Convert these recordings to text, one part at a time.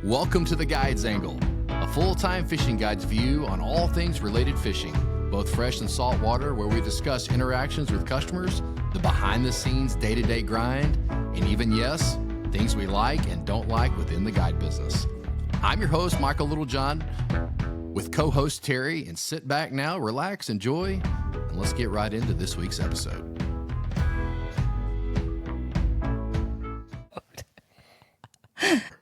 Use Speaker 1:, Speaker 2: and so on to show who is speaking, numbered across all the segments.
Speaker 1: Welcome to The Guide's Angle, a full-time fishing guide's view on all things related fishing, both fresh and salt water, where we discuss interactions with customers, the behind-the-scenes day-to-day grind, and even, yes, things we like and don't like within the guide business. I'm your host, Michael Littlejohn, with co-host Terry, and sit back now, relax, enjoy, and let's get right into this week's episode.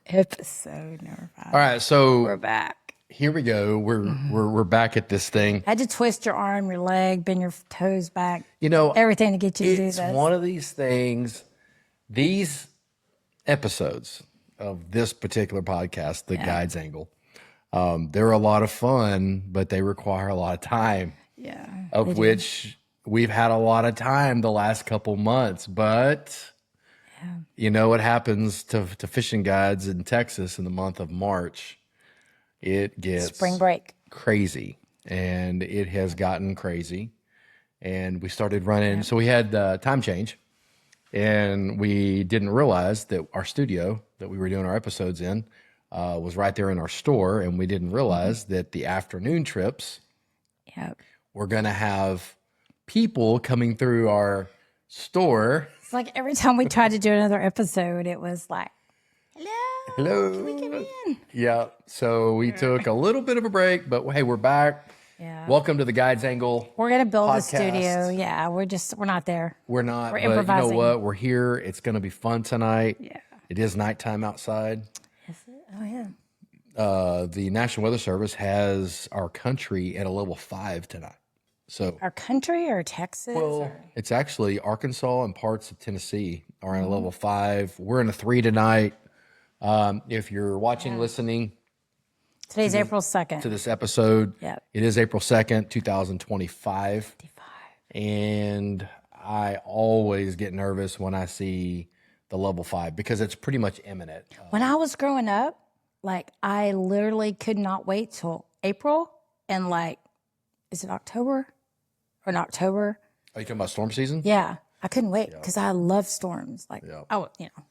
Speaker 2: Episode number 5.
Speaker 1: All right, so
Speaker 2: We're back.
Speaker 1: here we go. We're back at this thing.
Speaker 2: Had to twist your arm, your leg, bend your toes back.
Speaker 1: You know,
Speaker 2: everything to get you to do
Speaker 1: it's
Speaker 2: this.
Speaker 1: one of these things. These episodes of this particular podcast, The Guide's Angle, they're a lot of fun, but they require a lot of time.
Speaker 2: Yeah.
Speaker 1: Of which we've had a lot of time the last couple months, but you know what happens to fishing guides in Texas in the month of March? It gets
Speaker 2: Spring break.
Speaker 1: crazy, and it has gotten crazy. And we started running, so we had time change, and we didn't realize that our studio that we were doing our episodes in was right there in our store, and we didn't realize that the afternoon trips
Speaker 2: Yep.
Speaker 1: were going to have people coming through our store.
Speaker 2: It's like every time we tried to do another episode, it was like,
Speaker 1: Hello.
Speaker 2: can we come in?
Speaker 1: Yeah, so we took a little bit of a break, but hey, we're back.
Speaker 2: Yeah.
Speaker 1: Welcome to the Guide's Angle.
Speaker 2: We're going to build
Speaker 1: podcast.
Speaker 2: a studio. Yeah. We're not there.
Speaker 1: We're not,
Speaker 2: We're
Speaker 1: but you know
Speaker 2: improvising.
Speaker 1: what? We're here. It's going to be fun tonight.
Speaker 2: Yeah.
Speaker 1: It is nighttime outside.
Speaker 2: Is it? Oh, yeah.
Speaker 1: The National Weather Service has our country at a level 5 tonight. So,
Speaker 2: Our country or Texas?
Speaker 1: well, it's actually Arkansas and parts of Tennessee are in a level 5. We're in a 3 tonight. If you're watching, listening
Speaker 2: Today's April 2nd.
Speaker 1: to this episode,
Speaker 2: Yep.
Speaker 1: it is April 2nd, 2025.
Speaker 2: 55.
Speaker 1: And I always get nervous when I see the level 5 because it's pretty much imminent.
Speaker 2: When I was growing up, like I literally could not wait till April and like, is it October or in October?
Speaker 1: Are you talking about storm season?
Speaker 2: Yeah. I couldn't wait because I love storms. Like, I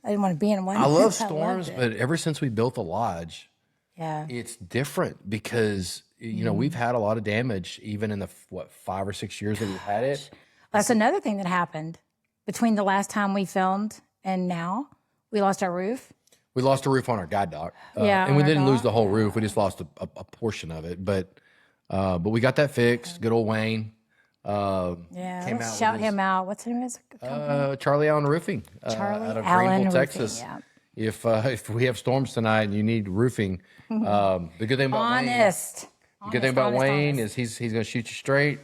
Speaker 2: didn't want to be in one.
Speaker 1: I love
Speaker 2: loved
Speaker 1: storms,
Speaker 2: it.
Speaker 1: but ever since we built the lodge,
Speaker 2: Yeah.
Speaker 1: it's different because, you know, we've had a lot of damage even in the, 5 or 6 years that we've had it.
Speaker 2: That's another thing that happened between the last time we filmed and now. We lost our roof.
Speaker 1: We lost a roof on our guide dock.
Speaker 2: Yeah,
Speaker 1: And we
Speaker 2: on our
Speaker 1: didn't lose
Speaker 2: dock,
Speaker 1: the whole roof. We just lost a portion of it. But we got that fixed. Good old Wayne.
Speaker 2: Yeah.
Speaker 1: Came
Speaker 2: Let's
Speaker 1: out
Speaker 2: shout
Speaker 1: with
Speaker 2: him out. What's the name of his company?
Speaker 1: Charlie Allen Roofing.
Speaker 2: Charlie
Speaker 1: out of
Speaker 2: Allen
Speaker 1: Greenville,
Speaker 2: Roofing,
Speaker 1: Texas.
Speaker 2: yeah.
Speaker 1: If we have storms tonight and you need roofing, the good thing about Wayne,
Speaker 2: Honest.
Speaker 1: the good thing about
Speaker 2: Honest,
Speaker 1: Wayne
Speaker 2: honest.
Speaker 1: is he's going to shoot you straight,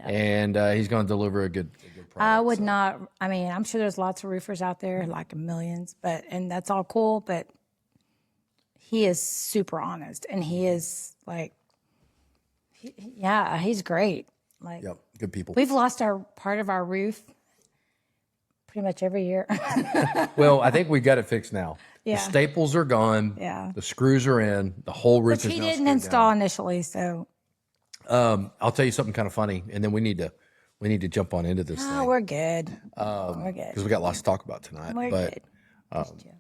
Speaker 1: and he's going to deliver a good product.
Speaker 2: I would not. I mean, I'm sure there's lots of roofers out there, like millions, and that's all cool. But he is super honest, and he is like, he's great. Like,
Speaker 1: Yep, good people.
Speaker 2: we've lost our part of our roof pretty much every year.
Speaker 1: Well, I think we got it fixed now.
Speaker 2: Yeah.
Speaker 1: The staples are gone.
Speaker 2: Yeah.
Speaker 1: The screws are in. The whole roof
Speaker 2: Which
Speaker 1: is
Speaker 2: he
Speaker 1: now
Speaker 2: didn't
Speaker 1: screwed
Speaker 2: install initially, so
Speaker 1: down. I'll tell you something kind of funny, and then we need to jump on into this thing
Speaker 2: we're good. We're good.
Speaker 1: because we got lots to talk about tonight.
Speaker 2: We're
Speaker 1: but
Speaker 2: good.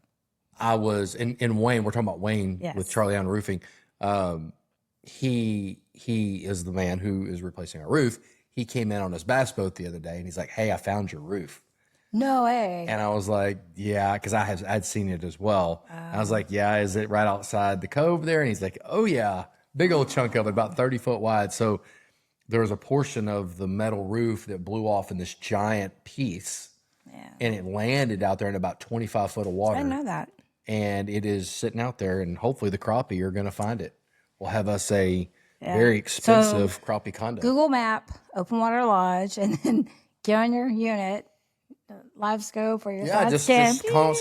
Speaker 1: I was in Wayne. We're talking about Wayne
Speaker 2: Yes.
Speaker 1: with Charlie Allen Roofing. He is the man who is replacing our roof. He came in on his bass boat the other day, and he's like, "Hey, I found your roof."
Speaker 2: No way.
Speaker 1: And I was like, "Yeah," because I'd seen it as well. I was like, "Yeah, is it right outside the cove there?" And he's like, "Oh yeah, big old chunk of it, about 30 foot wide." So there was a portion of the metal roof that blew off in this giant piece, and it landed out there in about 25 foot of water.
Speaker 2: I didn't know that.
Speaker 1: And it is sitting out there, and hopefully the crappie are going to find it. We'll have us a very expensive crappie condo.
Speaker 2: Google Map, Open Water Lodge, and then get on your unit, live scope or your
Speaker 1: Yeah,
Speaker 2: side
Speaker 1: just
Speaker 2: scan.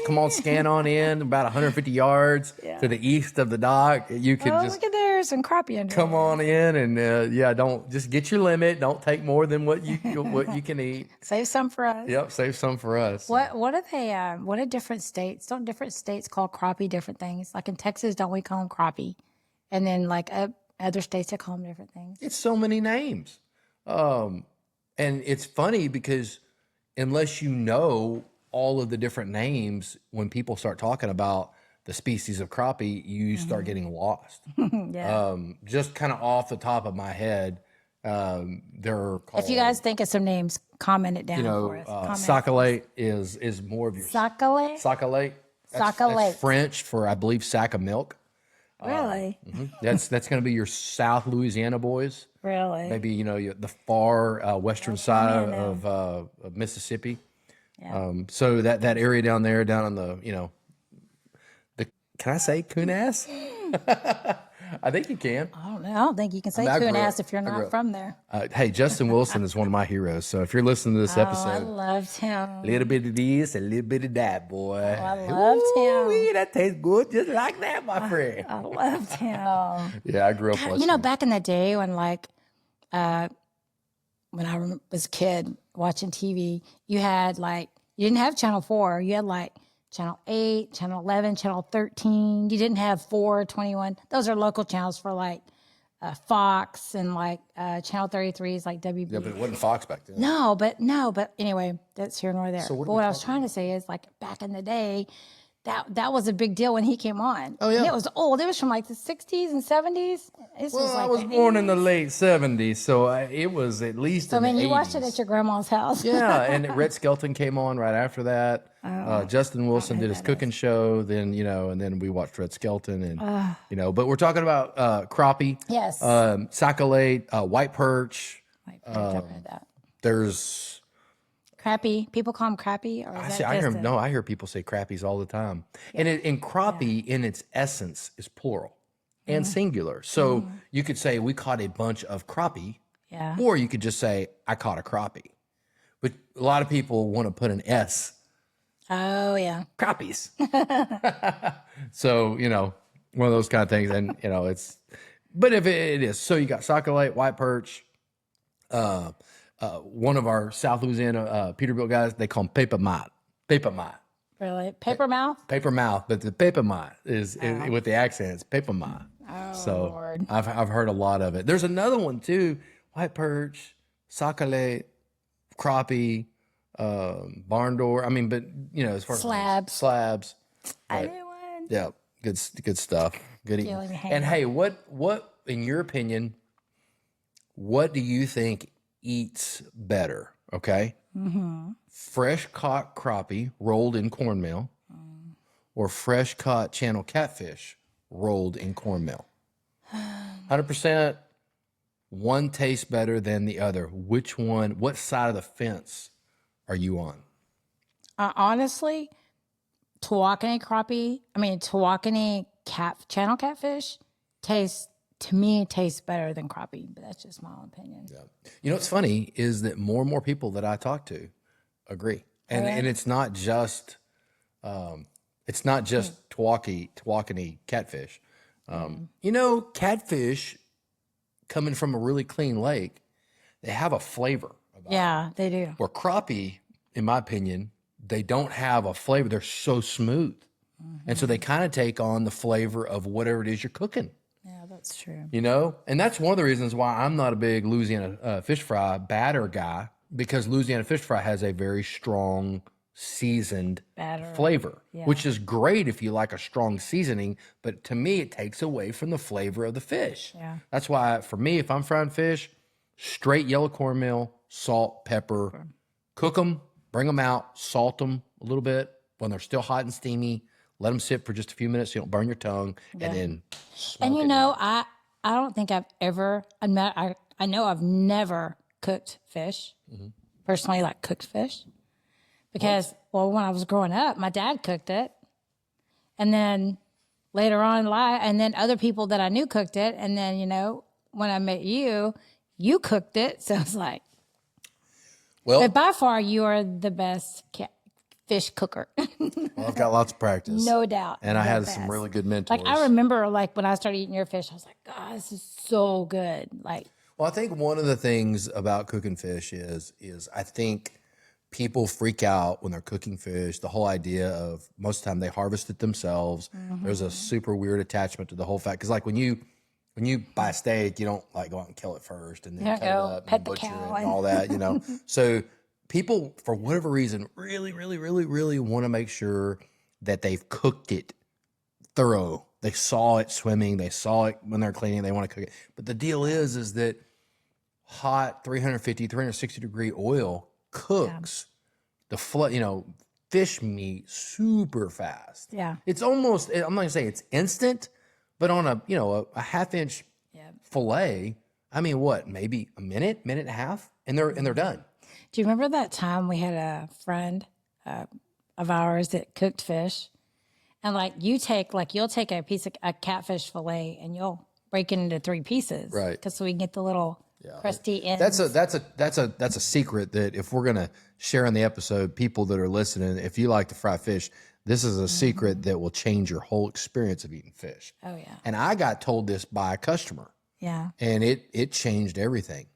Speaker 1: come on, scan on in about 150 yards to the east of the dock. You can
Speaker 2: Oh,
Speaker 1: just
Speaker 2: look at there, some crappie under
Speaker 1: come
Speaker 2: there.
Speaker 1: on in, and don't just get your limit. Don't take more than what you can eat.
Speaker 2: Save some for us.
Speaker 1: Yep, save some for us.
Speaker 2: What are they? What are different states? Don't different states call crappie different things? Like in Texas, don't we call them crappie? And then like other states, they call them different things.
Speaker 1: It's so many names, and it's funny because unless you know all of the different names, when people start talking about the species of crappie, you start getting lost.
Speaker 2: Yeah.
Speaker 1: Just kind of off the top of my head, they're called,
Speaker 2: If you guys think of some names, comment it down for us. Comment.
Speaker 1: Sac-a-lait is more of your
Speaker 2: Sac-a-lait?
Speaker 1: Sac-a-lait.
Speaker 2: Sac-a-lait.
Speaker 1: That's French for, I believe, sack of milk.
Speaker 2: Really?
Speaker 1: That's going to be your South Louisiana boys.
Speaker 2: Really?
Speaker 1: Maybe the far western side of Mississippi.
Speaker 2: Yeah.
Speaker 1: So that area down there, down on the can I say coon ass? I think you can.
Speaker 2: I don't know. I don't think you can say
Speaker 1: I grew
Speaker 2: coon ass
Speaker 1: up-
Speaker 2: if you're
Speaker 1: I grew
Speaker 2: not
Speaker 1: up-
Speaker 2: from there.
Speaker 1: Hey, Justin Wilson is one of my heroes. So if you're listening to this
Speaker 2: I
Speaker 1: episode,
Speaker 2: loved him.
Speaker 1: a little bit of this, a little bit of that, boy.
Speaker 2: I loved him.
Speaker 1: Ooh, that tastes good, just like that, my friend.
Speaker 2: I loved him.
Speaker 1: Yeah, I grew up listening.
Speaker 2: You know, back in the day when when I was a kid watching TV, you had you didn't have Channel 4. You had Channel 8, Channel 11, Channel 13. You didn't have 4, 21. Those are local channels for Fox and Channel 33 is like WB.
Speaker 1: Yeah, but it wasn't Fox back then.
Speaker 2: No, but anyway, that's here nor there.
Speaker 1: So
Speaker 2: what I was trying to say is back in the day, that was a big deal when he came on.
Speaker 1: Oh, yeah.
Speaker 2: And it was old. It was from the 60s and 70s. This was
Speaker 1: I was
Speaker 2: the
Speaker 1: born in
Speaker 2: 80s.
Speaker 1: the late 70s, so it was at least
Speaker 2: So
Speaker 1: in
Speaker 2: I mean,
Speaker 1: the
Speaker 2: you
Speaker 1: 80s.
Speaker 2: watched it at your grandma's house.
Speaker 1: Yeah, and Red Skelton came on right after that. Justin Wilson did his cooking show, then and then we watched Red Skelton, and But we're talking about crappie,
Speaker 2: Yes.
Speaker 1: sac-a-lait, white perch.
Speaker 2: Wait, I've read that.
Speaker 1: There's
Speaker 2: Crappie. People call them crappie, or is that just
Speaker 1: I hear people say crappies all the time, and crappie in its essence is plural and singular. So you could say we caught a bunch of crappie,
Speaker 2: Yeah.
Speaker 1: or you could just say I caught a crappie. But a lot of people want to put an S.
Speaker 2: Oh yeah.
Speaker 1: Crappies. So, one of those kind of things. And, it's, but if it is, so you got sac-a-lait, white perch, one of our South Louisiana Peterbilt guys, they call them paper mouth. Paper mouth.
Speaker 2: Really? Paper mouth?
Speaker 1: Paper mouth, but the paper mouth is with the accent, it's paper mouth.
Speaker 2: Oh,
Speaker 1: So
Speaker 2: Lord.
Speaker 1: I've heard a lot of it. There's another one too, white perch, sac-a-lait, crappie, barn door. I mean, but as far as slabs.
Speaker 2: I
Speaker 1: Right.
Speaker 2: knew one.
Speaker 1: Yeah, good stuff. Good eating.
Speaker 2: Feeling me
Speaker 1: And hey, what in your opinion, what do you think eats better? Okay, fresh caught crappie rolled in cornmeal, or fresh caught channel catfish rolled in cornmeal. 100%. One tastes better than the other. Which one? What side of the fence are you on?
Speaker 2: Honestly, Tawakoni channel catfish tastes better than crappie, but that's just my own opinion.
Speaker 1: Yeah. What's funny is that more and more people that I talk to agree. And it's not just Tawakoni catfish. Catfish coming from a really clean lake, they have a flavor about
Speaker 2: Yeah, they do.
Speaker 1: it. Where crappie, in my opinion, they don't have a flavor. They're so smooth. And so they kind of take on the flavor of whatever it is you're cooking.
Speaker 2: Yeah, that's true.
Speaker 1: And that's one of the reasons why I'm not a big Louisiana fish fry batter guy, because Louisiana fish fry has a very strong seasoned
Speaker 2: Batter.
Speaker 1: flavor,
Speaker 2: Yeah.
Speaker 1: which is great if you like a strong seasoning, but to me, it takes away from the flavor of the fish.
Speaker 2: Yeah.
Speaker 1: That's why, for me, if I'm frying fish, straight yellow cornmeal, salt, pepper, cook them, bring them out, salt them a little bit when they're still hot and steamy. Let them sit for just a few minutes so you don't burn your tongue, and then smoke
Speaker 2: And
Speaker 1: it.
Speaker 2: I don't think I've ever, I know I've never cooked fish, personally, cooked fish. Because, when I was growing up, my dad cooked it. And then later on in life, and then other people that I knew cooked it. And then, when I met you, you cooked it. So it's but by far, you are the best fish cooker.
Speaker 1: I've got lots of practice.
Speaker 2: No doubt.
Speaker 1: And I
Speaker 2: The
Speaker 1: had
Speaker 2: best.
Speaker 1: some really good mentors.
Speaker 2: I remember when I started eating your fish, I was like, God, this is so good.
Speaker 1: Well, I think one of the things about cooking fish is I think people freak out when they're cooking fish. The whole idea of most of the time they harvest it themselves. There's a super weird attachment to the whole fact. Because when you buy a steak, you don't go out and kill it first and then cut it up
Speaker 2: pet
Speaker 1: and
Speaker 2: the
Speaker 1: butcher
Speaker 2: cow
Speaker 1: it and all that, So people, for whatever reason, really, really, really, really want to make sure that they've cooked it
Speaker 3: thorough. They saw it swimming. They saw it when they're cleaning. They want to cook it. But the deal is that hot 350, 360 degree oil cooks the fish meat super fast.
Speaker 2: Yeah.
Speaker 3: It's almost, I'm not gonna say it's instant, but on a half-inch fillet, I mean, what, maybe a minute and a half, and they're done.
Speaker 2: Do you remember that time we had a friend of ours that cooked fish? And you'll take a piece of a catfish fillet and you'll break it into 3 pieces.
Speaker 3: Right.
Speaker 2: Because so we can get the little crusty ends.
Speaker 3: That's a secret that if we're gonna share in the episode, people that are listening, if you like to fry fish, this is a secret that will change your whole experience of eating fish.
Speaker 2: Oh yeah.
Speaker 3: And I got told this by a customer.
Speaker 2: Yeah.
Speaker 3: And it changed everything.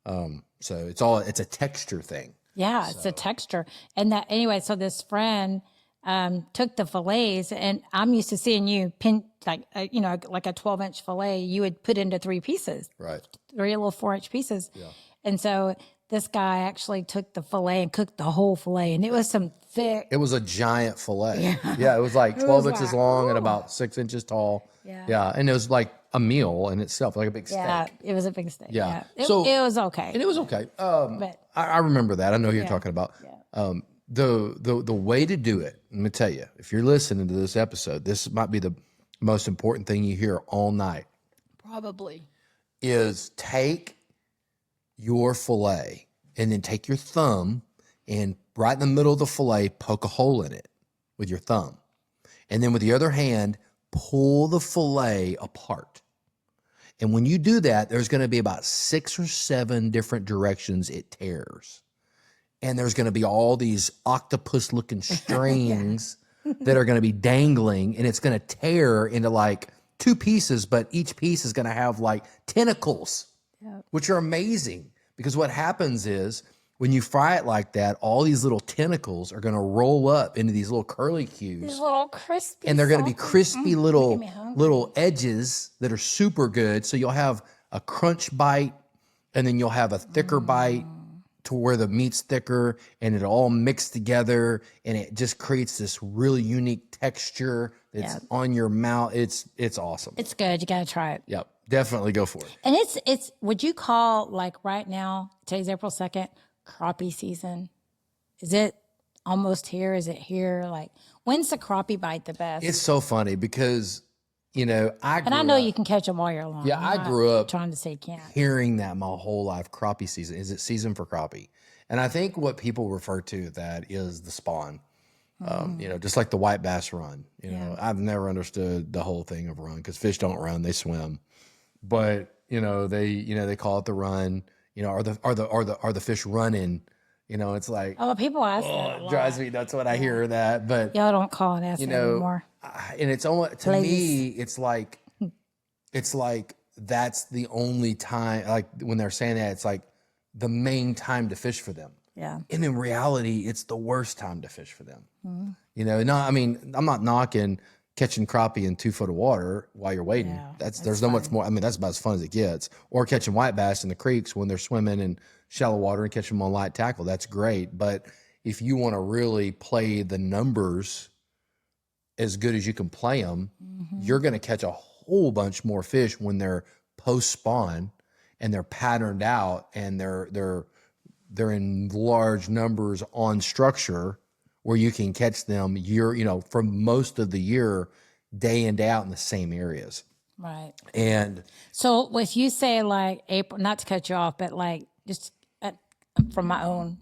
Speaker 3: So it's a texture thing.
Speaker 2: Yeah, it's a texture. And that anyway, so this friend took the fillets, and I'm used to seeing you pin like a 12-inch fillet, you would put into 3 pieces.
Speaker 3: Right.
Speaker 2: 3 little 4-inch pieces.
Speaker 3: Yeah.
Speaker 2: And so this guy actually took the fillet and cooked the whole fillet, and it was some thick.
Speaker 3: It was a giant fillet. Yeah, it was like 12 inches long and about 6 inches tall. Yeah. And it was like a meal in itself, like a big steak.
Speaker 2: Yeah, it was a big steak.
Speaker 3: Yeah.
Speaker 2: It was okay.
Speaker 3: And it was okay.
Speaker 2: But
Speaker 3: I remember that. I know who you're talking about.
Speaker 2: Yeah.
Speaker 3: The way to do it, let me tell you, if you're listening to this episode, this might be the most important thing you hear all night.
Speaker 2: Probably.
Speaker 3: Is take your fillet and then take your thumb and right in the middle of the fillet, poke a hole in it with your thumb. And then with the other hand, pull the fillet apart. And when you do that, there's going to be about 6 or 7 different directions it tears. And there's going to be all these octopus-looking strings that are going to be dangling, and it's going to tear into like 2 pieces, but each piece is going to have like tentacles, which are amazing. Because what happens is when you fry it like that, all these little tentacles are going to roll up into these little curly cues.
Speaker 2: These little crispy.
Speaker 3: And they're going to be crispy little edges that are super good. So you'll have a crunch bite, and then you'll have a thicker bite to where the meat's thicker, and it all mixed together, and it just creates this really unique texture that's on your mouth. It's awesome.
Speaker 2: It's good. You got to try it.
Speaker 3: Yep, definitely go for it.
Speaker 2: And it's would you call like right now, today's April 2nd, crappie season? Is it almost here? Is it here? Like, when's the crappie bite the best?
Speaker 3: It's so funny because, I
Speaker 2: know you can catch them all year long.
Speaker 3: Yeah, I grew up
Speaker 2: trying to say you can't.
Speaker 3: hearing that my whole life. Crappie season. Is it season for crappie? And I think what people refer to that is the spawn. Just like the white bass run. I've never understood the whole thing of run because fish don't run; they swim. But they call it the run. Are the fish running? It's like,
Speaker 2: Oh, people ask that a
Speaker 3: it
Speaker 2: lot.
Speaker 3: drives me nuts when I hear that. But
Speaker 2: Y'all don't call and ask that anymore.
Speaker 3: and it's almost to me, it's like that's the only time. Like when they're saying that, it's like the main time to fish for them.
Speaker 2: Yeah.
Speaker 3: And in reality, it's the worst time to fish for them. I'm not knocking catching crappie in 2 foot of water while you're waiting.
Speaker 2: Yeah,
Speaker 3: There's no much more. That's about as fun as it gets. Or catching white bass in the creeks when they're swimming in shallow water and catching them on light tackle. That's great. But if you want to really play the numbers as good as you can play them, you're going to catch a whole bunch more fish when they're post spawn and they're patterned out and they're in large numbers on structure where you can catch them for most of the year, day in, day out in the same areas.
Speaker 2: Right.
Speaker 3: And
Speaker 2: so if you say like April, not to cut you off, but like just from my own,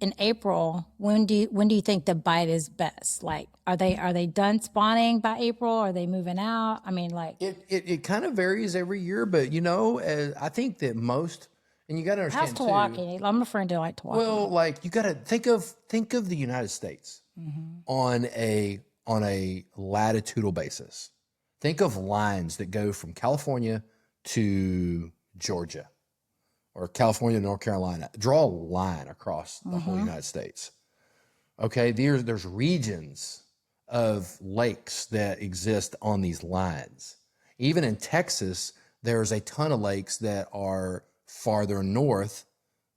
Speaker 2: in April, when do you think the bite is best? Like, are they done spawning by April? Are they moving out? I mean, like
Speaker 3: it kind of varies every year, but I think that most, and you got to understand
Speaker 2: how's Tawakoni? I'm a friend who like Tawakoni.
Speaker 3: Well, like you got to think of the United States on a latitudinal basis. Think of lines that go from California to Georgia or California to North Carolina. Draw a line across the whole United States. Okay, there's regions of lakes that exist on these lines. Even in Texas, there's a ton of lakes that are farther north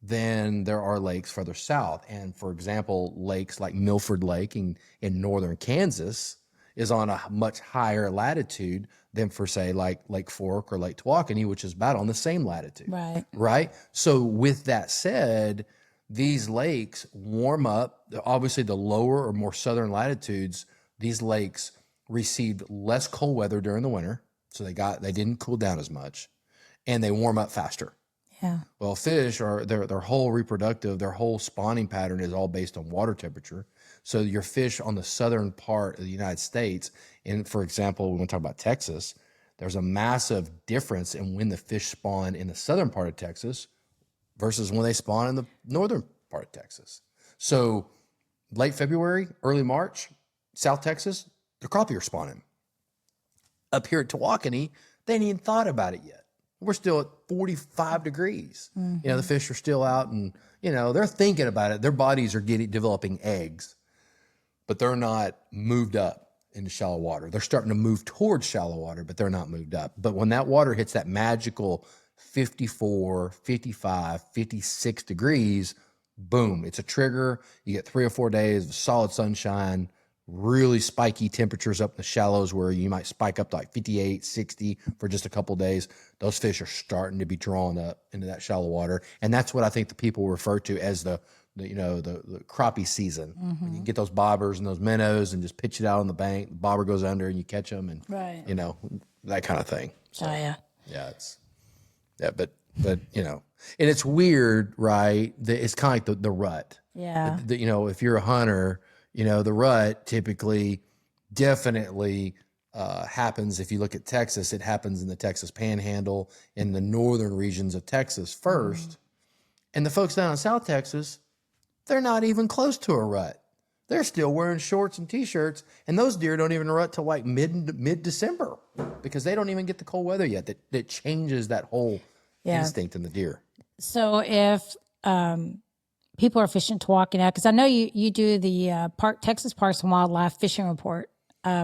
Speaker 3: than there are lakes further south. And for example, lakes like Milford Lake in northern Kansas is on a much higher latitude than for, say, like Lake Fork or Lake Tawakoni, which is about on the same latitude.
Speaker 2: Right.
Speaker 3: Right. So with that said, these lakes warm up. Obviously, the lower or more southern latitudes, these lakes received less cold weather during the winter. So they didn't cool down as much, and they warm up faster.
Speaker 2: Yeah.
Speaker 3: Well, fish are their whole reproductive, their whole spawning pattern is all based on water temperature. So your fish on the southern part of the United States, and for example, when we talk about Texas, there's a massive difference in when the fish spawn in the southern part of Texas versus when they spawn in the northern part of Texas. So late February, early March, South Texas, the crappie are spawning. Up here at Tawakoni, they ain't even thought about it yet. We're still at 45 degrees. You know, the fish are still out and, you know, they're thinking about it. Their bodies are developing eggs, but they're not moved up into shallow water. They're starting to move towards shallow water, but they're not moved up. But when that water hits that magical 54, 55, 56 degrees, boom, it's a trigger. You get 3 or 4 days of solid sunshine, really spiky temperatures up in the shallows where you might spike up to like 58, 60 for just a couple of days. Those fish are starting to be drawn up into that shallow water. And that's what I think the people refer to as the crappie season. When you get those bobbers and those minnows and just pitch it out on the bank, the bobber goes under and you catch them and, you know, that kind of thing. So, but you know, and it's weird, right? It's kind of like the rut.
Speaker 2: Yeah.
Speaker 3: You know, if you're a hunter, you know, the rut typically definitely happens. If you look at Texas, it happens in the Texas Panhandle, in the northern regions of Texas first. And the folks down in South Texas, they're not even close to a rut. They're still wearing shorts and T-shirts, and those deer don't even rut till like mid-December because they don't even get the cold weather yet. That changes that whole instinct in the deer.
Speaker 2: So if people are fishing Tawakoni now, because I know you do the Texas Parks and Wildlife fishing report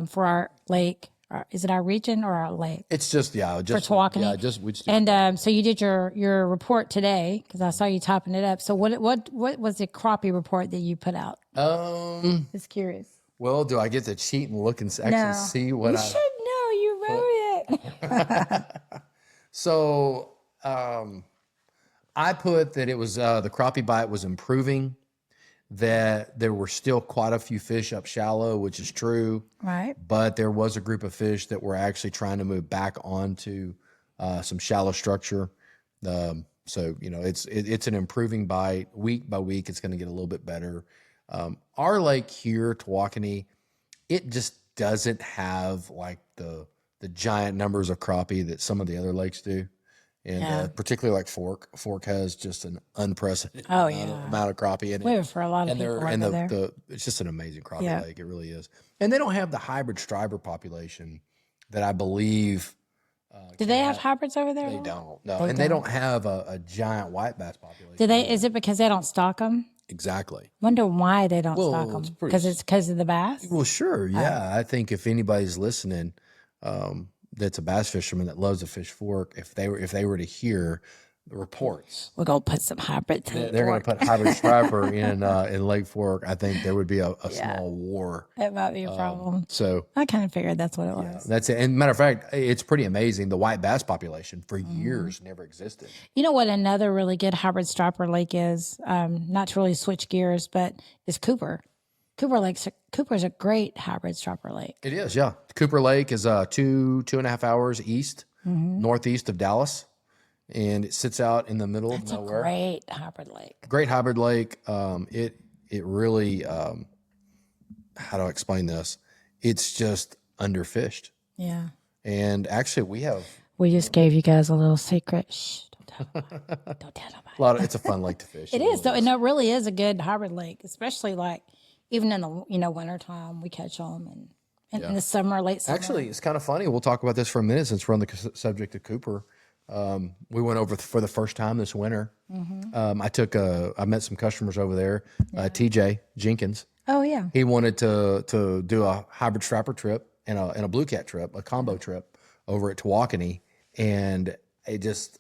Speaker 2: for our lake. Is it our region or our lake?
Speaker 3: It's just for
Speaker 2: Tawakoni.
Speaker 3: Yeah, we just do
Speaker 2: and so you did your report today because I saw you typing it up. So what was the crappie report that you put out? Just curious.
Speaker 3: Well, do I get to cheat and look and actually see what
Speaker 2: you should know? You wrote it.
Speaker 3: So I put that it was the crappie bite was improving, that there were still quite a few fish up shallow, which is true.
Speaker 2: Right.
Speaker 3: But there was a group of fish that were actually trying to move back onto some shallow structure. So, you know, it's an improving bite. Week by week, it's going to get a little bit better. Our lake here, Tawakoni, it just doesn't have like the giant numbers of crappie that some of the other lakes do. And particularly like Fork has just an unprecedented amount of crappie in it.
Speaker 2: Wait for a lot of people there.
Speaker 3: It's just an amazing crappie lake. It really is. And they don't have the hybrid striper population that I believe.
Speaker 2: Do they have hybrids over there?
Speaker 3: They don't. No, they don't have a giant white bass population.
Speaker 2: Do they? Is it because they don't stock them?
Speaker 3: Exactly.
Speaker 2: Wonder why they don't stock them. Because it's because of the bass.
Speaker 3: Well, sure. Yeah, I think if anybody's listening. That's a bass fisherman that loves a fish fork. If they were to hear the reports,
Speaker 2: we're gonna put some hybrids.
Speaker 3: They're gonna put hybrid striper in Lake Fork. I think there would be a small war.
Speaker 2: It might be a problem.
Speaker 3: So
Speaker 2: I kind of figured that's what it was.
Speaker 3: That's it. And matter of fact, it's pretty amazing. The white bass population for years never existed.
Speaker 2: You know what? Another really good hybrid striper lake is not to really switch gears, but is Cooper. Cooper's a great hybrid striper lake.
Speaker 3: It is, yeah. Cooper Lake is 2.5 hours east, northeast of Dallas, and it sits out in the middle of nowhere.
Speaker 2: Great hybrid lake.
Speaker 3: Great hybrid lake. It really, how do I explain this? It's just underfished.
Speaker 2: Yeah.
Speaker 3: And actually,
Speaker 2: we just gave you guys a little secret. Shh, don't tell nobody.
Speaker 3: It's a fun lake to fish.
Speaker 2: It is, though, and it really is a good hybrid lake, especially like. Even in the wintertime, we catch them, and in the summer, late summer.
Speaker 3: Actually, it's kind of funny. We'll talk about this for a minute since we're on the subject of Cooper. We went over for the first time this winter. I met some customers over there. TJ Jenkins.
Speaker 2: Oh yeah.
Speaker 3: He wanted to do a hybrid striper trip and a blue cat trip, a combo trip over at Tawakoni, and it just.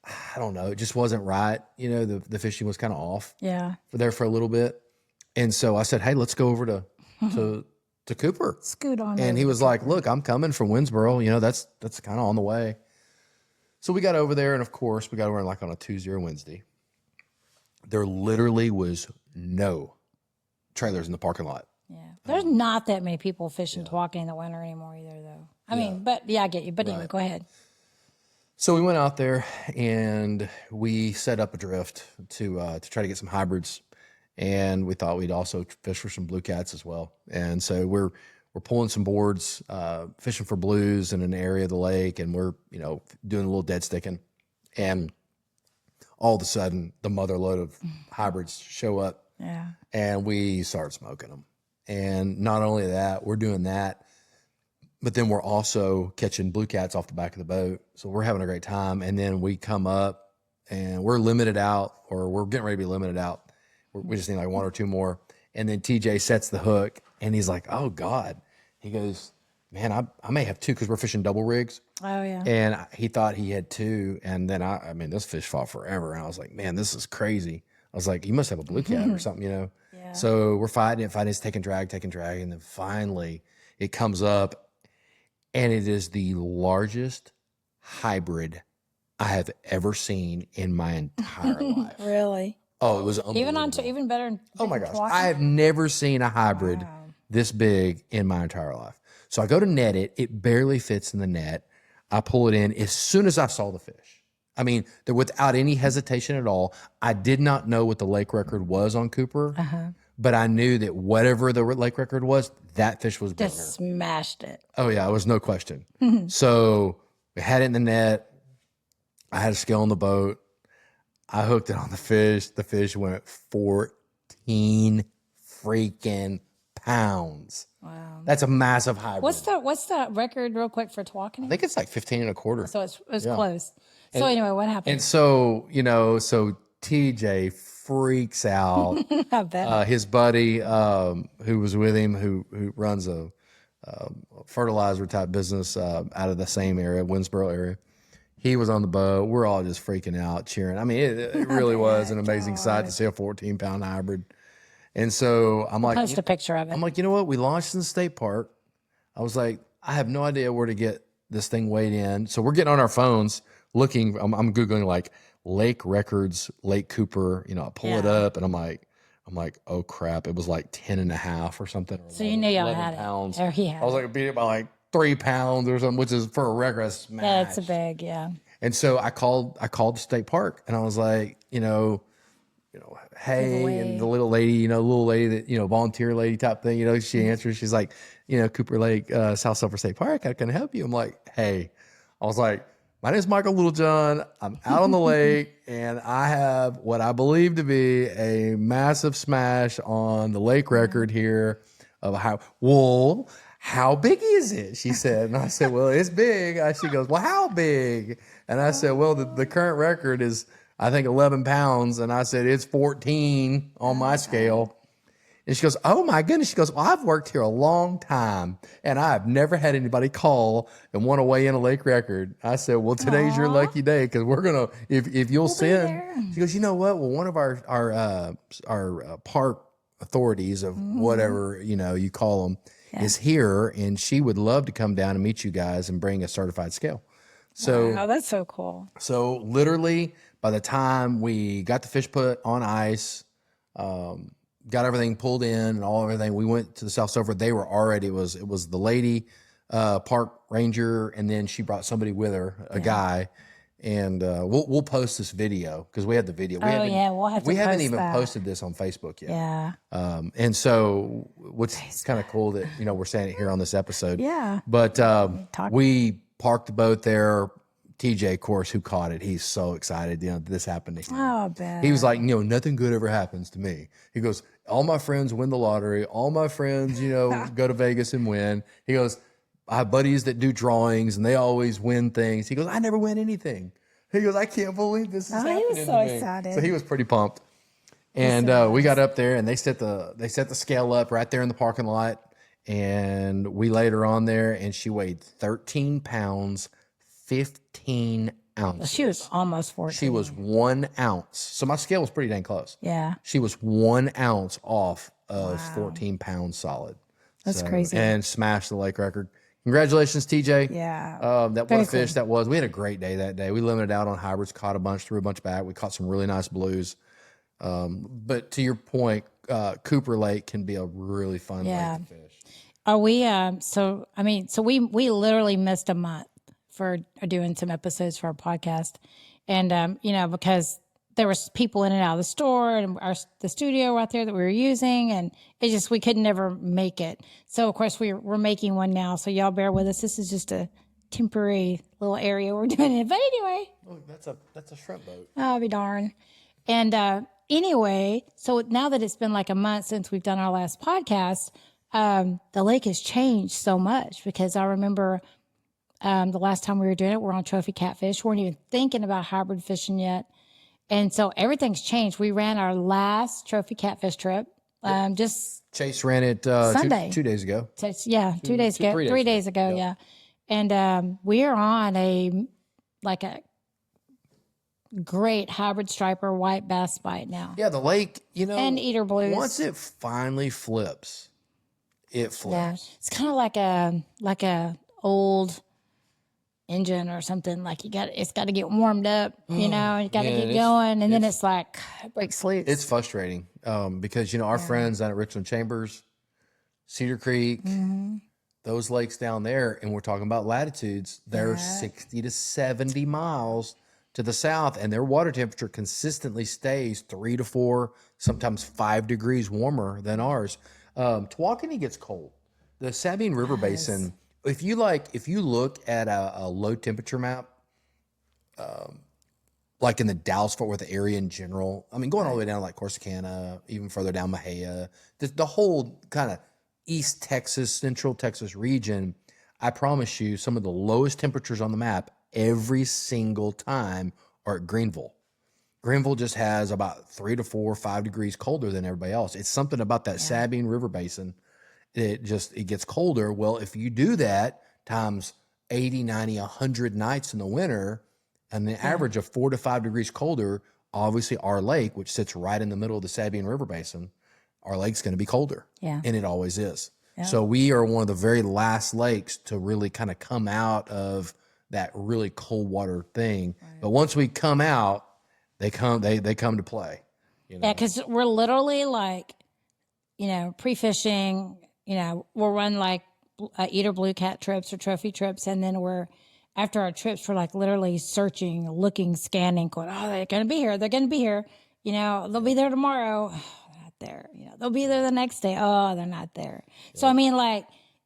Speaker 3: I don't know. It just wasn't right. You know, the fishing was kind of off.
Speaker 2: Yeah.
Speaker 3: For a little bit. And so I said, hey, let's go over to to Cooper.
Speaker 2: Scoot on.
Speaker 3: And he was like, look, I'm coming from Winsboro. You know, that's kind of on the way. So we got over there, and of course, we got over like on a Tuesday or Wednesday. There literally was no trailers in the parking lot.
Speaker 2: Yeah. There's not that many people fishing Tawakoni in the winter anymore either, though. I mean, but yeah, I get you. But anyway, go ahead.
Speaker 3: So we went out there and we set up a drift to try to get some hybrids, and we thought we'd also fish for some blue cats as well. And so we're pulling some boards, fishing for blues in an area of the lake, and we're doing a little dead sticking, and all of a sudden the mother load of hybrids show up, and we start smoking them. And not only that, we're doing that, but then we're also catching blue cats off the back of the boat. So we're having a great time. And then we come up and we're limited out, or we're getting ready to be limited out. We just need like one or two more. And then TJ sets the hook and he's like, oh God. He goes, man, I may have two, because we're fishing double rigs.
Speaker 2: Oh, yeah.
Speaker 3: And he thought he had two. And then I mean, this fish fought forever. And I was like, man, this is crazy. I was like, you must have a blue cat or something, Yeah. So we're fighting. It's taking drag. And then finally it comes up, and it is the largest hybrid I have ever seen in my entire life.
Speaker 2: Really?
Speaker 3: Oh, it was unbelievable.
Speaker 2: Even better than
Speaker 3: oh my gosh. I have never seen a hybrid this big in my entire life. So I go to net it. It barely fits in the net. I pull it in as soon as I saw the fish. I mean, without any hesitation at all. I did not know what the lake record was on Cooper, but I knew that whatever the lake record was, that fish was bigger.
Speaker 2: Just smashed it.
Speaker 3: Oh, yeah, it was no question. So we had it in the net. I had a scale on the boat. I hooked it on the fish. The fish went 14 freaking pounds.
Speaker 2: Wow.
Speaker 3: That's a massive hybrid.
Speaker 2: What's the record real quick for Tawakoni?
Speaker 3: I think it's like 15 and a quarter.
Speaker 2: So it's close. So anyway, what happened?
Speaker 3: And so, so TJ freaks out.
Speaker 2: I bet.
Speaker 3: His buddy who was with him, who runs a fertilizer type business out of the same area, Winsboro area, he was on the boat. We're all just freaking out, cheering. I mean, it really was an amazing sight to see a 14-pound hybrid. And so I'm like,
Speaker 2: post a picture of it.
Speaker 3: I'm like, you know what? We launched in the state park. I was like, I have no idea where to get this thing weighed in. So we're getting on our phones looking. I'm Googling like lake records, Lake Cooper. I pull it up, and I'm like, oh crap! It was like 10 and a half or something. Or
Speaker 2: so you knew y'all had
Speaker 3: pounds.
Speaker 2: it. Or he had
Speaker 3: I was like, beat it by like 3 pounds or something, which is for a record smash.
Speaker 2: Yeah, it's a big,
Speaker 3: And so I called the state park, and I was like, hey, and the little lady, that, volunteer lady type thing, she answers. She's like, Cooper Lake, South Sulphur State Park, how can I help you? I'm like, hey, I was like, my name is Michael Littlejohn. I'm out on the lake, and I have what I believe to be a massive smash on the lake record here of how big is it? She said, and I said, well, it's big. She goes, well, how big? And I said, well, the current record is, I think, 11 pounds. And I said, it's 14 on my scale. And she goes, oh my goodness. She goes, well, I've worked here a long time, and I've never had anybody call and want to weigh in a lake record. I said, well, today's your lucky day, because we're going to, if you'll send. She goes, you know what? Well, one of our park authorities of whatever, you call them, is here, and she would love to come down and meet you guys and bring a certified scale. So,
Speaker 2: wow, that's so cool.
Speaker 3: So literally, by the time we got the fish put on ice, got everything pulled in and everything, we went to the South Sulphur. They were already, it was the lady, park ranger, and then she brought somebody with her, a guy. And we'll post this video, because we had the video. We haven't even posted this on Facebook yet.
Speaker 2: Yeah.
Speaker 3: And so, what's kind of cool that we're saying it here on this episode.
Speaker 2: Yeah.
Speaker 3: But we parked the boat there. TJ, of course, who caught it, he's so excited. This happened to him.
Speaker 2: Oh, I bet.
Speaker 3: He was like, nothing good ever happens to me. He goes, all my friends win the lottery. All my friends, go to Vegas and win. He goes, I have buddies that do drawings, and they always win things. He goes, I never win anything. He goes, I can't believe this is happening.
Speaker 2: He was so excited.
Speaker 3: So he was pretty pumped. And we got up there, and they set the scale up right there in the parking lot, and we laid her on there, and she weighed 13 pounds, 15 ounces.
Speaker 2: She was almost 14.
Speaker 3: She was 1 ounce. So my scale was pretty dang close.
Speaker 2: Yeah.
Speaker 3: She was 1 ounce off of 14 pounds solid.
Speaker 2: That's crazy.
Speaker 3: And smashed the lake record. Congratulations, TJ.
Speaker 2: Yeah.
Speaker 3: That
Speaker 2: Very
Speaker 3: what a fish that was. We had a great day that day. We limited out on hybrids, caught a bunch, threw a bunch back. We caught some really nice blues. But to your point, Cooper Lake can be a really fun lake to fish.
Speaker 2: Are we? So we literally missed a month for doing some episodes for our podcast, and because there was people in and out of the store and the studio out there that we were using, and we could never make it. So of course we're making one now. So y'all bear with us. This is just a temporary little area we're doing it. But anyway,
Speaker 3: that's a shrimp boat.
Speaker 2: I'll be darn. And anyway, so now that it's been like a month since we've done our last podcast, the lake has changed so much, because I remember the last time we were doing it, we're on trophy catfish. We weren't even thinking about hybrid fishing yet. And so everything's changed. We ran our last trophy catfish trip. Just
Speaker 3: Chase ran it
Speaker 2: Sunday.
Speaker 3: 2 days ago.
Speaker 2: 2 days ago, 3 days ago.
Speaker 3: Yep.
Speaker 2: Yeah. And we are on a great hybrid striper white bass bite now.
Speaker 3: Yeah, the lake,
Speaker 2: and eater blues.
Speaker 3: Once it finally flips, it flips.
Speaker 2: Yeah. It's kind of like a old engine or something. Like it's got to get warmed up, and you got to get going, and then it's like it breaks loose.
Speaker 3: It's frustrating because our friends down at Richland Chambers, Cedar Creek, those lakes down there, and we're talking about latitudes. They're 60 to 70 miles to the south, and their water temperature consistently stays 3 to 4, sometimes 5 degrees warmer than ours. Tawakoni gets cold. The Sabine River Basin. If you look at a low temperature map, like in the Dallas-Fort Worth area in general, I mean, going all the way down like Corsicana, even further down Mahia, the whole kind of East Texas, Central Texas region, I promise you, some of the lowest temperatures on the map every single time are at Greenville. Greenville just has about 3 to 4, 5 degrees colder than everybody else. It's something about that Sabine River Basin. It gets colder. Well, if you do that times 80, 90, 100 nights in the winter, and the average of 4 to 5 degrees colder, obviously our lake, which sits right in the middle of the Sabine River Basin, our lake's going to be colder.
Speaker 2: Yeah.
Speaker 3: And it always is. Yeah. So we are one of the very last lakes to really kind of come out of that really cold water thing. Right. But once we come out, they come to play.
Speaker 2: Yeah, because we're literally like, pre-fishing. We'll run like eater blue cat trips or trophy trips. And then after our trips, we're like literally searching, looking, scanning, going, oh, they're going to be here. They're going to be here. They'll be there tomorrow. Oh, they're not there. They'll be there the next day. Oh, they're not there. Yeah. So, I mean,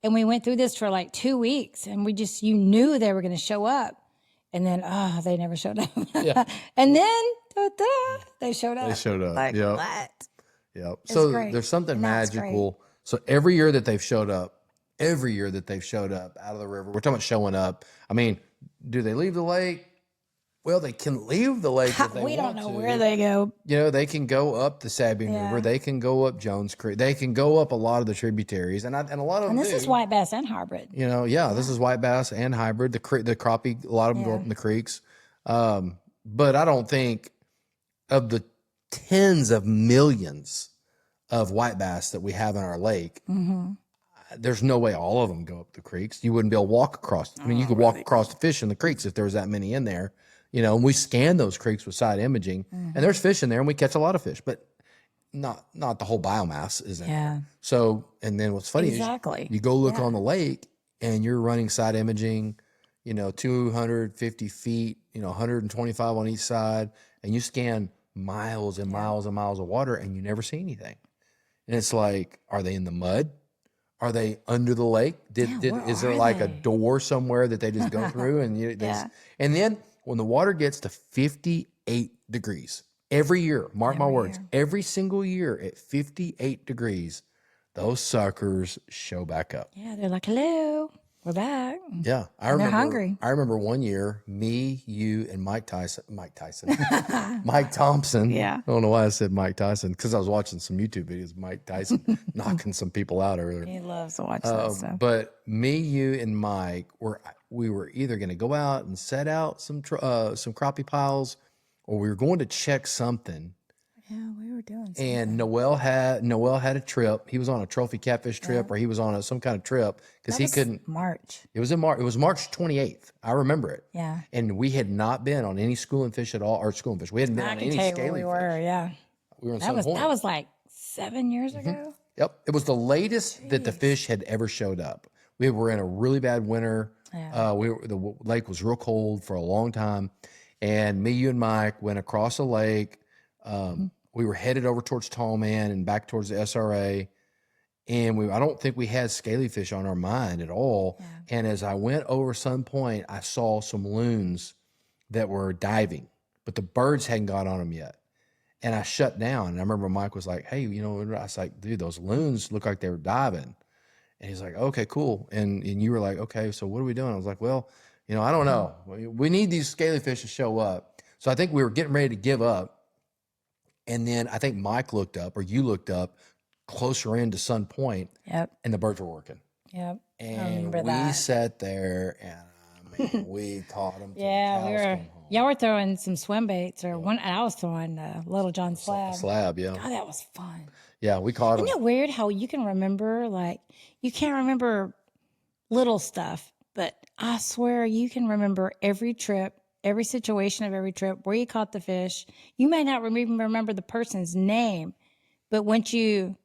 Speaker 2: and we went through this for like 2 weeks, and you knew they were going to show up. And then, they never showed up. Yeah. And then, they showed up.
Speaker 3: They showed up.
Speaker 2: Like,
Speaker 3: yep.
Speaker 2: what?
Speaker 3: Yep. So there's something magical. So every year that they've showed up out of the river, we're talking about showing up. I mean, do they leave the lake? Well, they can leave the lake if they want to.
Speaker 2: We don't know where they go.
Speaker 3: They can go up the Sabine River. They can go up Jones Creek. They can go up a lot of the tributaries, and a lot of them.
Speaker 2: And this is white bass and hybrid.
Speaker 3: This is white bass and hybrid. The crappie, a lot of them go up in the creeks. But I don't think of the tens of millions of white bass that we have in our lake, there's no way all of them go up the creeks. You wouldn't be able to walk across. I mean, you could walk across the fish in the creeks if there was that many in there. And we scan those creeks with side imaging, and there's fish in there, and we catch a lot of fish, but not the whole biomass is in there. So, and then what's funny is you go look on the lake, and you're running side imaging, 250 feet, 125 on each side, and you scan miles and miles and miles of water, and you never see anything. And it's like, are they in the mud? Are they under the lake? Is there like a door somewhere that they just go through? And and then when the water gets to 58 degrees every year, mark my words, every single year at 58 degrees, those suckers show back up.
Speaker 2: Yeah, they're like, hello, we're back.
Speaker 3: Yeah,
Speaker 2: they're hungry.
Speaker 3: I remember one year, me, you, and Mike Thompson.
Speaker 2: Yeah.
Speaker 3: I don't know why I said Mike Tyson, because I was watching some YouTube videos of Mike Tyson knocking some people out earlier.
Speaker 2: He loves to watch that stuff.
Speaker 3: But me, you, and Mike we were either going to go out and set out some crappie piles, or we were going to check something.
Speaker 2: Yeah, we were doing something.
Speaker 3: And Noel had a trip. He was on a trophy catfish trip, or he was on some kind of trip because he couldn't.
Speaker 2: March.
Speaker 3: It was in March. It was March 28th. I remember it.
Speaker 2: Yeah.
Speaker 3: And we had not been on any schooling fish at all, or schooling fish. We hadn't been
Speaker 2: I
Speaker 3: on
Speaker 2: can
Speaker 3: any
Speaker 2: tell you
Speaker 3: scaling
Speaker 2: where we
Speaker 3: fish.
Speaker 2: were. Yeah.
Speaker 3: We were in
Speaker 2: That
Speaker 3: Sun
Speaker 2: was
Speaker 3: Point.
Speaker 2: that was like 7 years ago.
Speaker 3: Yep. It was the latest that the fish had ever showed up. We were in a really bad winter.
Speaker 2: Yeah.
Speaker 3: The lake was real cold for a long time. And me, you, and Mike went across the lake. We were headed over towards Tallman and back towards the SRA. And I don't think we had scaly fish on our mind at all. Yeah. And as I went over Sun Point, I saw some loons that were diving, but the birds hadn't got on them yet. And I shut down. And I remember Mike was like, hey, I was like, dude, those loons look like they were diving. And he's like, okay, cool. And you were like, okay, so what are we doing? I was like, well, I don't know. We need these scaly fish to show up. So I think we were getting ready to give up. And then I think Mike looked up, or you looked up closer into Sun Point.
Speaker 2: Yep.
Speaker 3: And the birds were working.
Speaker 2: Yep.
Speaker 3: And we sat there, and we caught them.
Speaker 2: Yeah, y'all were throwing some swim baits, or I was throwing Little John slab.
Speaker 3: Slab, yeah.
Speaker 2: God, that was fun.
Speaker 3: Yeah, we caught them.
Speaker 2: Isn't it weird how you can remember, like, you can't remember little stuff, but I swear you can remember every trip, every situation of every trip, where you caught the fish. You may not even remember the person's name, but once you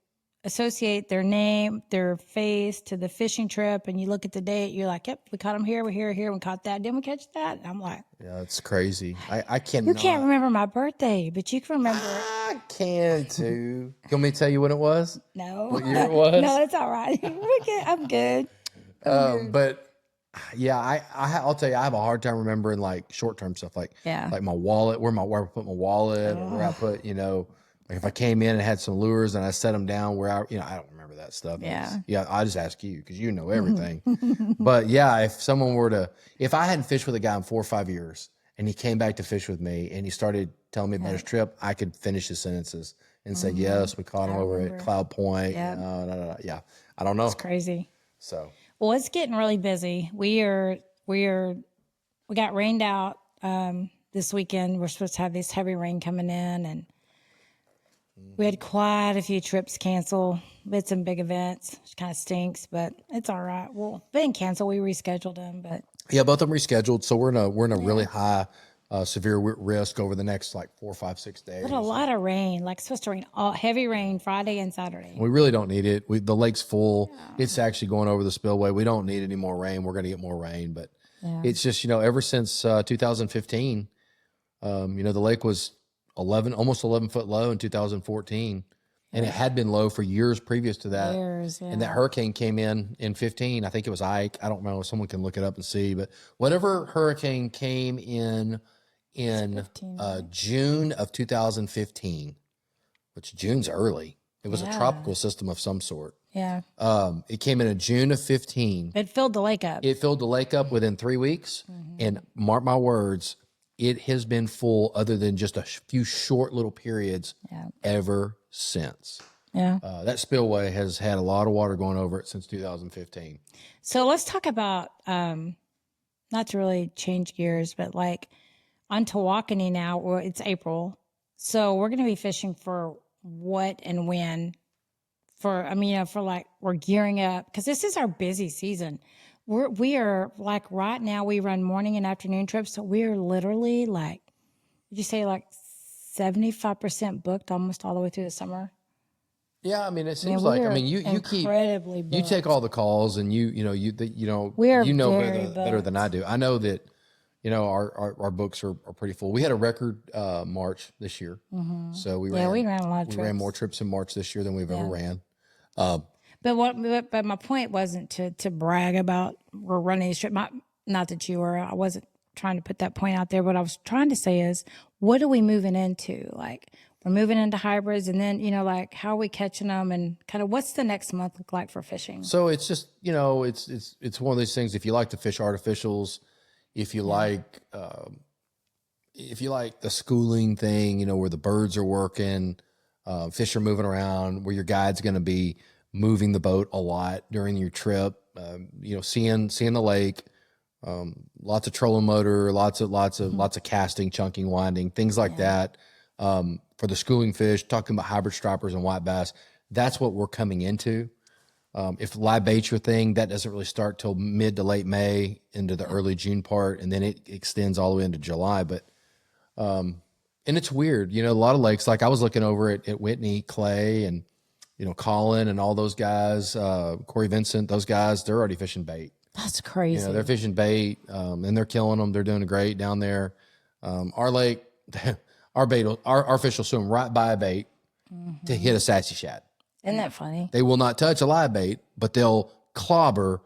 Speaker 2: associate their name, their face to the fishing trip, and you look at the date, you're like, yep, we caught them here, we're here, we caught that. Didn't we catch that? And I'm like,
Speaker 3: yeah, it's crazy. I cannot.
Speaker 2: You can't remember my birthday, but you can remember.
Speaker 3: I can too. You want me to tell you when it was?
Speaker 2: No.
Speaker 3: What year it was?
Speaker 2: No, it's all right. I'm good.
Speaker 3: But yeah, I'll tell you, I have a hard time remembering like short-term stuff, like my wallet, where I put my wallet, or where I put, like if I came in and had some lures and I set them down where I don't remember that stuff.
Speaker 2: Yeah.
Speaker 3: I just ask you because you know everything. But yeah, if I hadn't fished with a guy in 4 or 5 years and he came back to fish with me and he started telling me about his trip, I could finish his sentences and say, yes, we caught him over at Cloud Point.
Speaker 2: Yep.
Speaker 3: Yeah. I don't know.
Speaker 2: It's crazy.
Speaker 3: So.
Speaker 2: Well, it's getting really busy. We got rained out this weekend. We're supposed to have this heavy rain coming in, and we had quite a few trips cancel. We had some big events, which kind of stinks, but it's all right. Well, they didn't cancel. We rescheduled them, but
Speaker 3: yeah, both of them rescheduled. So we're in a really high, severe risk over the next like 4, 5, 6 days.
Speaker 2: but a lot of rain. Like it's supposed to rain, heavy rain Friday and Saturday.
Speaker 3: We really don't need it. The lake's full. Yeah. It's actually going over the spillway. We don't need any more rain. We're going to get more rain, but it's just ever since 2015, the lake was almost 11 foot low in 2014. And it had been low for years previous to that. And that hurricane came in 15. I think it was Ike. I don't know. Someone can look it up and see. But whatever hurricane came in June of 2015, which June's early. It was a tropical system of some sort.
Speaker 2: Yeah.
Speaker 3: It came in June of 15.
Speaker 2: It filled the lake up.
Speaker 3: It filled the lake up within 3 weeks. And mark my words, it has been full other than just a few short little periods ever since.
Speaker 2: Yeah.
Speaker 3: That spillway has had a lot of water going over it since 2015.
Speaker 2: So let's talk about, not to really change gears, but like on Tawakoni now, it's April. So we're going to be fishing for what and when for like we're gearing up because this is our busy season. We are like right now we run morning and afternoon trips. So we're literally like, did you say like 75% booked almost all the way through the summer? Yeah,
Speaker 3: it seems you keep
Speaker 2: incredibly booked.
Speaker 3: You take all the calls and you know better than I do. I know that our books are pretty full. We had a record March this year, so we ran a lot of trips. We ran more trips in March this year than we've ever ran.
Speaker 2: But my point wasn't to brag about we're running these trips. Not that you were. I wasn't trying to put that point out there. What I was trying to say is, what are we moving into? Like we're moving into hybrids, and then like how are we catching them, and kind of what's the next month look like for fishing?
Speaker 3: So it's just it's one of those things. If you like to fish artificials, if you like the schooling thing, where the birds are working, fish are moving around, where your guide's going to be moving the boat a lot during your trip, seeing the lake, lots of trolling motor, lots of casting, chunking, winding, things like that. for the schooling fish, talking about hybrid stripers and white bass, that's what we're coming into. If live bait's your thing, that doesn't really start till mid to late May into the early June part, and then it extends all the way into July. But and it's weird, a lot of lakes. Like I was looking over at Whitney, Clay, and Colin and all those guys, Corey Vincent, those guys, they're already fishing bait.
Speaker 2: That's crazy.
Speaker 3: They're fishing bait, and they're killing them. They're doing great down there. Our lake, our fish will swim right by a bait to hit a sassy shad.
Speaker 2: Isn't that funny?
Speaker 3: They will not touch a live bait, but they'll clobber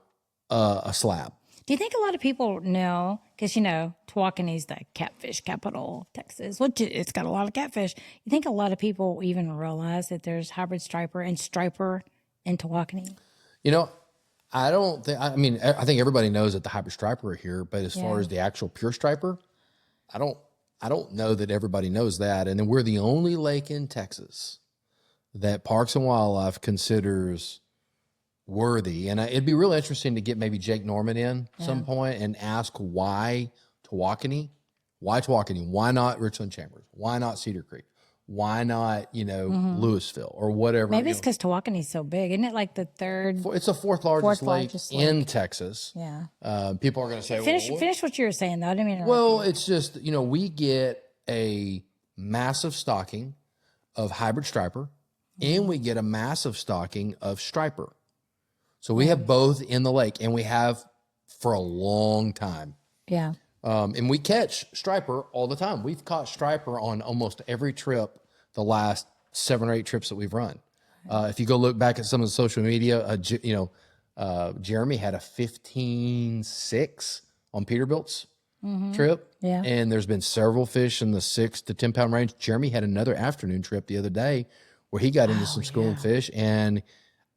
Speaker 3: a slab.
Speaker 2: Do you think a lot of people know, because, Tawakoni's the catfish capital of Texas, which it's got a lot of catfish. You think a lot of people even realize that there's hybrid striper and striper in Tawakoni?
Speaker 3: I don't think, I think everybody knows that the hybrid striper are here, but as far as the actual pure striper, I don't know that everybody knows that. And then we're the only lake in Texas that Parks and Wildlife considers worthy. And it'd be really interesting to get maybe Jake Norman in some point and ask why Tawakoni? Why Tawakoni? Why not Richland Chambers? Why not Cedar Creek? Why not, Louisville or whatever?
Speaker 2: Maybe it's because Tawakoni's so big. Isn't it like the third?
Speaker 3: It's the fourth largest lake in Texas.
Speaker 2: Yeah.
Speaker 3: People are going to say,
Speaker 2: finish what you were saying, though. I didn't mean to interrupt
Speaker 3: well,
Speaker 2: you.
Speaker 3: it's just, we get a massive stocking of hybrid striper and we get a massive stocking of striper. So we have both in the lake, and we have for a long time.
Speaker 2: Yeah.
Speaker 3: And we catch striper all the time. We've caught striper on almost every trip the last 7 or 8 trips that we've run. If you go look back at some of the social media, Jeremy had a 15.6 on Peterbilt's trip.
Speaker 2: Yeah.
Speaker 3: And there's been several fish in the 6 to 10 pound range. Jeremy had another afternoon trip the other day where he got into some schooling fish, and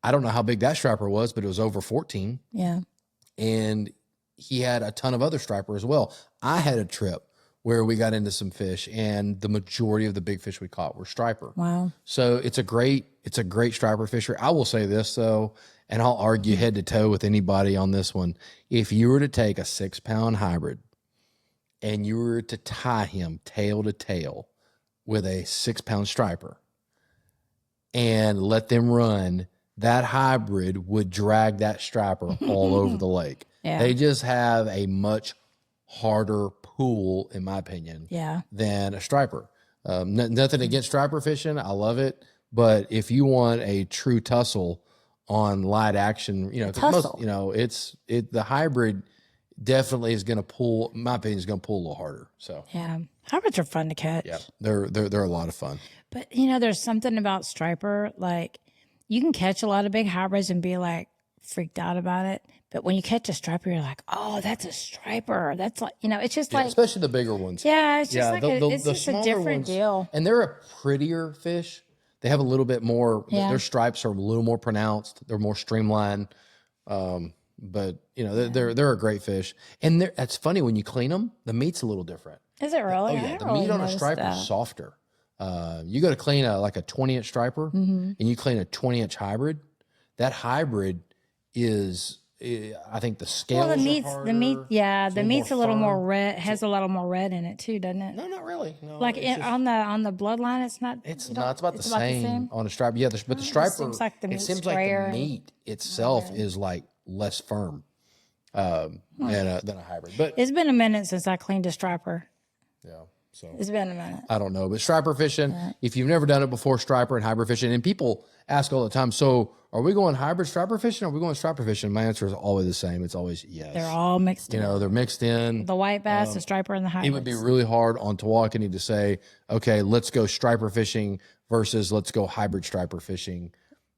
Speaker 3: I don't know how big that striper was, but it was over 14.
Speaker 2: Yeah.
Speaker 3: And he had a ton of other striper as well. I had a trip where we got into some fish, and the majority of the big fish we caught were striper.
Speaker 2: Wow.
Speaker 3: So it's a great striper fisher. I will say this though, and I'll argue head to toe with anybody on this one. If you were to take a 6 pound hybrid and you were to tie him tail to tail with a 6 pound striper and let them run, that hybrid would drag that striper all over the lake.
Speaker 2: Yeah.
Speaker 3: They just have a much harder pool, in my opinion, than a striper. Nothing against striper fishing. I love it. But if you want a true tussle on light action, 'cause most, the hybrid definitely is going to pull, in my opinion, is going to pull a little harder. So
Speaker 2: yeah, hybrids are fun to catch.
Speaker 3: yeah, they're a lot of fun.
Speaker 2: But there's something about striper, like you can catch a lot of big hybrids and be like freaked out about it. But when you catch a striper, you're like, oh, that's a striper. That's like, it's just like,
Speaker 3: especially the bigger ones.
Speaker 2: Yeah, it's just it's just a different deal.
Speaker 3: And they're a prettier fish. They have a little bit more, their stripes are a little more pronounced. They're more streamlined. But they're a great fish. And that's funny, when you clean them, the meat's a little different.
Speaker 2: Is it really?
Speaker 3: Oh yeah, the meat on a striper is softer. You go to clean a 20-inch striper and you clean a 20-inch hybrid. That hybrid is, I think the scales
Speaker 2: the meat's
Speaker 3: are harder,
Speaker 2: the meat's a little
Speaker 3: firm.
Speaker 2: more red. Has a little more red in it too, doesn't it?
Speaker 3: No, not really. No,
Speaker 2: Like on the bloodline, it's not.
Speaker 3: it's about the same on a striper. Yeah, but the striper,
Speaker 2: seems like the
Speaker 3: it
Speaker 2: meat's
Speaker 3: seems like the
Speaker 2: grayer.
Speaker 3: meat itself is like less firm than a hybrid. But
Speaker 2: It's been a minute since I cleaned a striper.
Speaker 3: yeah, so
Speaker 2: It's been a minute.
Speaker 3: I don't know. But striper fishing, if you've never done it before, striper and hybrid fishing, and people ask all the time, so are we going hybrid striper fishing or are we going striper fishing? My answer is always the same. It's always yes.
Speaker 2: They're all mixed in.
Speaker 3: they're mixed in.
Speaker 2: The white bass, the striper, and the hybrids.
Speaker 3: It would be really hard on Tawakoni to say, okay, let's go striper fishing versus let's go hybrid striper fishing.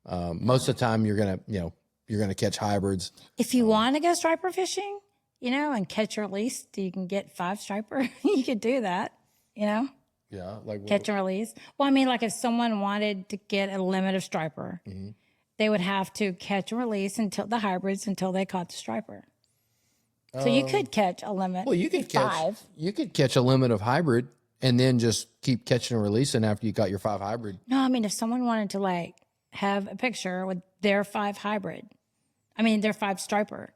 Speaker 3: Most of the time you're gonna catch hybrids.
Speaker 2: If you want to go striper fishing, and catch or release, you can get 5 striper. You could do that,
Speaker 3: Yeah, like
Speaker 2: catch and release. Well, I mean, like if someone wanted to get a limit of striper, they would have to catch and release until the hybrids until they caught the striper. So you could catch a limit.
Speaker 3: Well, you could catch
Speaker 2: 5.
Speaker 3: You could catch a limit of hybrid and then just keep catching and releasing after you got your 5 hybrid.
Speaker 2: No, I mean if someone wanted to like have a picture with their 5 hybrid, I mean, they're 5 striper.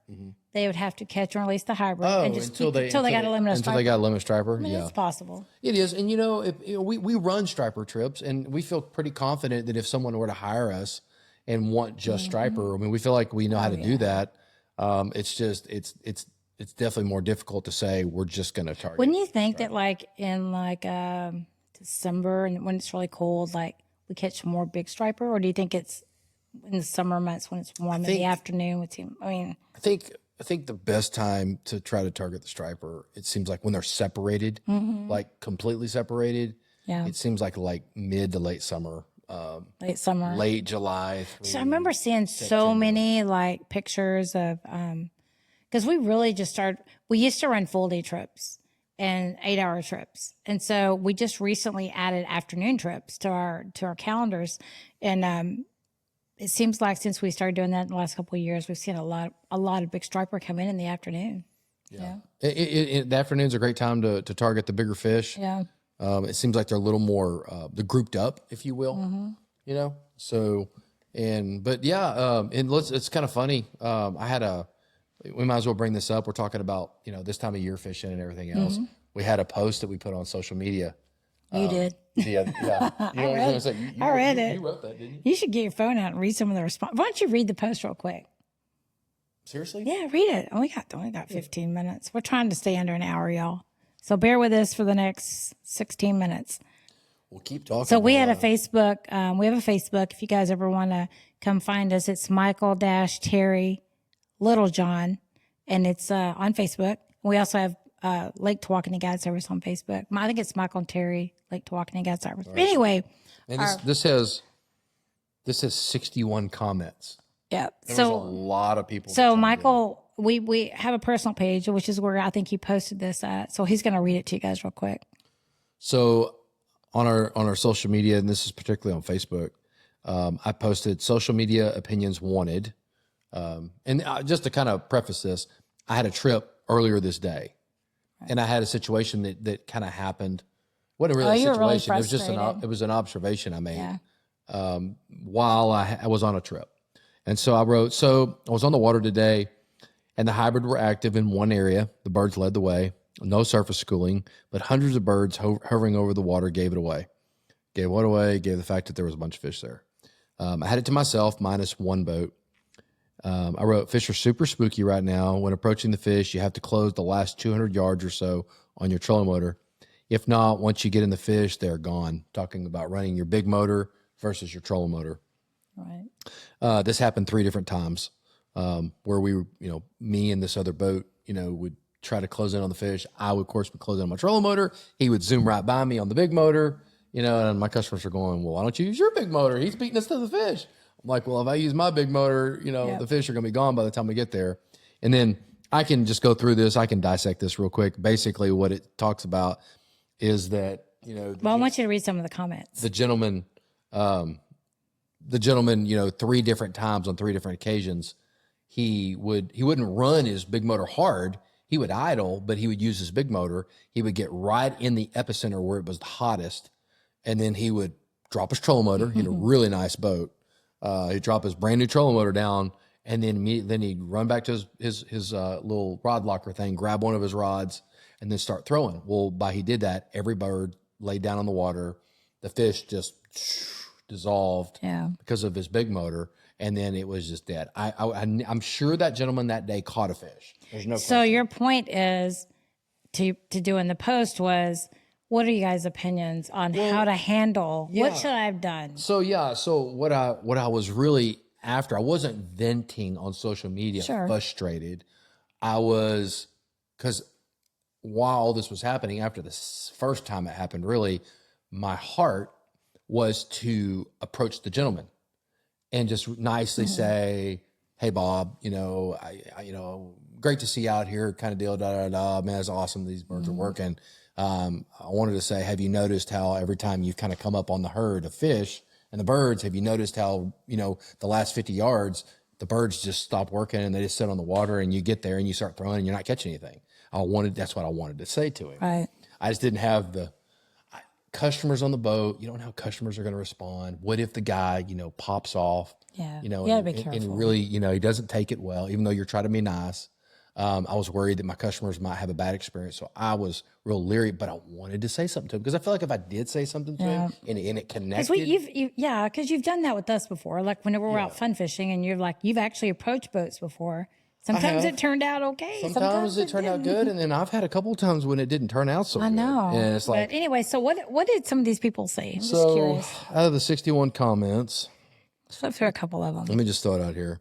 Speaker 2: They would have to catch and release the hybrid and just
Speaker 3: until they
Speaker 2: got a limit
Speaker 3: until they got a limit striper.
Speaker 2: I mean, it's possible.
Speaker 3: It is, and we run striper trips, and we feel pretty confident that if someone were to hire us and want just striper, I mean, we feel like we know how to do that. It's just it's definitely more difficult to say we're just going to target.
Speaker 2: Wouldn't you think that like in December and when it's really cold, like we catch more big striper, or do you think it's in the summer months when it's warm in the afternoon?
Speaker 3: I think the best time to try to target the striper, it seems like when they're separated, like completely separated.
Speaker 2: Yeah.
Speaker 3: It seems like mid to late summer. Late July.
Speaker 2: So I remember seeing so many like pictures of, because we really just we used to run full day trips and 8-hour trips. And so we just recently added afternoon trips to our calendars. And, it seems like since we started doing that in the last couple of years, we've seen a lot of big striper come in the afternoon. Yeah.
Speaker 3: The afternoon's a great time to target the bigger fish.
Speaker 2: Yeah.
Speaker 3: It seems like they're a little more, they're grouped up, if you will, so, and it's kind of funny. We might as well bring this up. We're talking about, this time of year fishing and everything else. We had a post that we put on social media.
Speaker 2: You did.
Speaker 3: Yeah.
Speaker 2: I read it.
Speaker 3: You wrote that, didn't you?
Speaker 2: You should get your phone out and read some of the response. Why don't you read the post real quick?
Speaker 3: Seriously?
Speaker 2: Yeah, read it. Only got 15 minutes. We're trying to stay under an hour, y'all. So bear with us for the next 16 minutes.
Speaker 3: We'll keep talking.
Speaker 2: So we had a Facebook. We have a Facebook. If you guys ever want to come find us, it's Michael-Terry Littlejohn, and it's on Facebook. We also have Lake Tawakoni Guide Service on Facebook. I think it's Michael and Terry Lake Tawakoni Guide Service. Right. Anyway,
Speaker 3: and this has 61 comments.
Speaker 2: Yeah,
Speaker 3: There was a lot of people.
Speaker 2: So Michael, we have a personal page, which is where I think he posted this at. So he's going to read it to you guys real quick.
Speaker 3: So on our social media, and this is particularly on Facebook, I posted social media opinions wanted. And just to kind of preface this, I had a trip earlier this day, and I had a situation that kind of happened. Wasn't really a situation.
Speaker 2: Really
Speaker 3: it was just it was an observation I made while I was on a trip. And so I wrote, so I was on the water today, and the hybrid were active in one area. The birds led the way. No surface schooling, but hundreds of birds hovering over the water gave it away. Gave what away? Gave the fact that there was a bunch of fish there. I had it to myself, minus one boat. I wrote, fish are super spooky right now. When approaching the fish, you have to close the last 200 yards or so on your trolling motor. If not, once you get in the fish, they're gone. Talking about running your big motor versus your trolling motor.
Speaker 2: Right.
Speaker 3: This happened 3 different times where we were, me and this other boat, would try to close in on the fish. I would, of course, close in on my trolling motor. He would zoom right by me on the big motor, and my customers are going, well, why don't you use your big motor? He's beating us to the fish. I'm like, well, if I use my big motor, the fish are going to be gone by the time we get there. And then I can just go through this. I can dissect this real quick. Basically, what it talks about is that,
Speaker 2: well, I want you to read some of the comments.
Speaker 3: The gentleman, 3 different times on 3 different occasions, he wouldn't run his big motor hard. He would idle, but he would use his big motor. He would get right in the epicenter where it was the hottest, and then he would drop his trolling motor. He had a really nice boat. He'd drop his brand new trolling motor down, and then he'd run back to his little rod locker thing, grab one of his rods, and then start throwing. Well, by he did that, every bird laid down on the water. The fish just dissolved because of his big motor, and then it was just dead. I'm sure that gentleman that day caught a fish. There's no
Speaker 2: So
Speaker 3: question.
Speaker 2: your point is to do in the post was, what are you guys' opinions on how to handle? What should I have done?
Speaker 3: So what I was really after, I wasn't venting on social media, frustrated. I was, because while all this was happening, after the first time it happened, really, my heart was to approach the gentleman and just nicely say, hey, Bob, great to see you out here, kind of deal, man, it's awesome. These birds are working. I wanted to say, have you noticed how every time you've kind of come up on the herd of fish and the birds, have you noticed how, the last 50 yards, the birds just stop working and they just sit on the water, and you get there and you start throwing and you're not catching anything. That's what I wanted to say to him.
Speaker 2: Right.
Speaker 3: I just didn't have the customers on the boat. You don't know how customers are going to respond. What if the guy, pops off,
Speaker 2: Yeah.
Speaker 3: You know,
Speaker 2: You gotta be
Speaker 3: and
Speaker 2: careful.
Speaker 3: really, you know, he doesn't take it well, even though you're trying to be nice. I was worried that my customers might have a bad experience. So I was real leery, but I wanted to say something to him because I feel like if I did say something to him and it
Speaker 2: Because
Speaker 3: connected.
Speaker 2: because you've done that with us before. Like whenever we're out fun fishing, and you're like, you've actually approached boats before. Sometimes
Speaker 3: have.
Speaker 2: it turned out okay.
Speaker 3: Sometimes it turned out
Speaker 2: didn't.
Speaker 3: good. And then I've had a couple of times when it didn't turn out so
Speaker 2: I
Speaker 3: good.
Speaker 2: know.
Speaker 3: And it's like,
Speaker 2: but anyway, so what did some of these people say? I'm just
Speaker 3: so
Speaker 2: curious.
Speaker 3: out of the 61 comments,
Speaker 2: Let's flip through a couple of them.
Speaker 3: let me just throw it out here.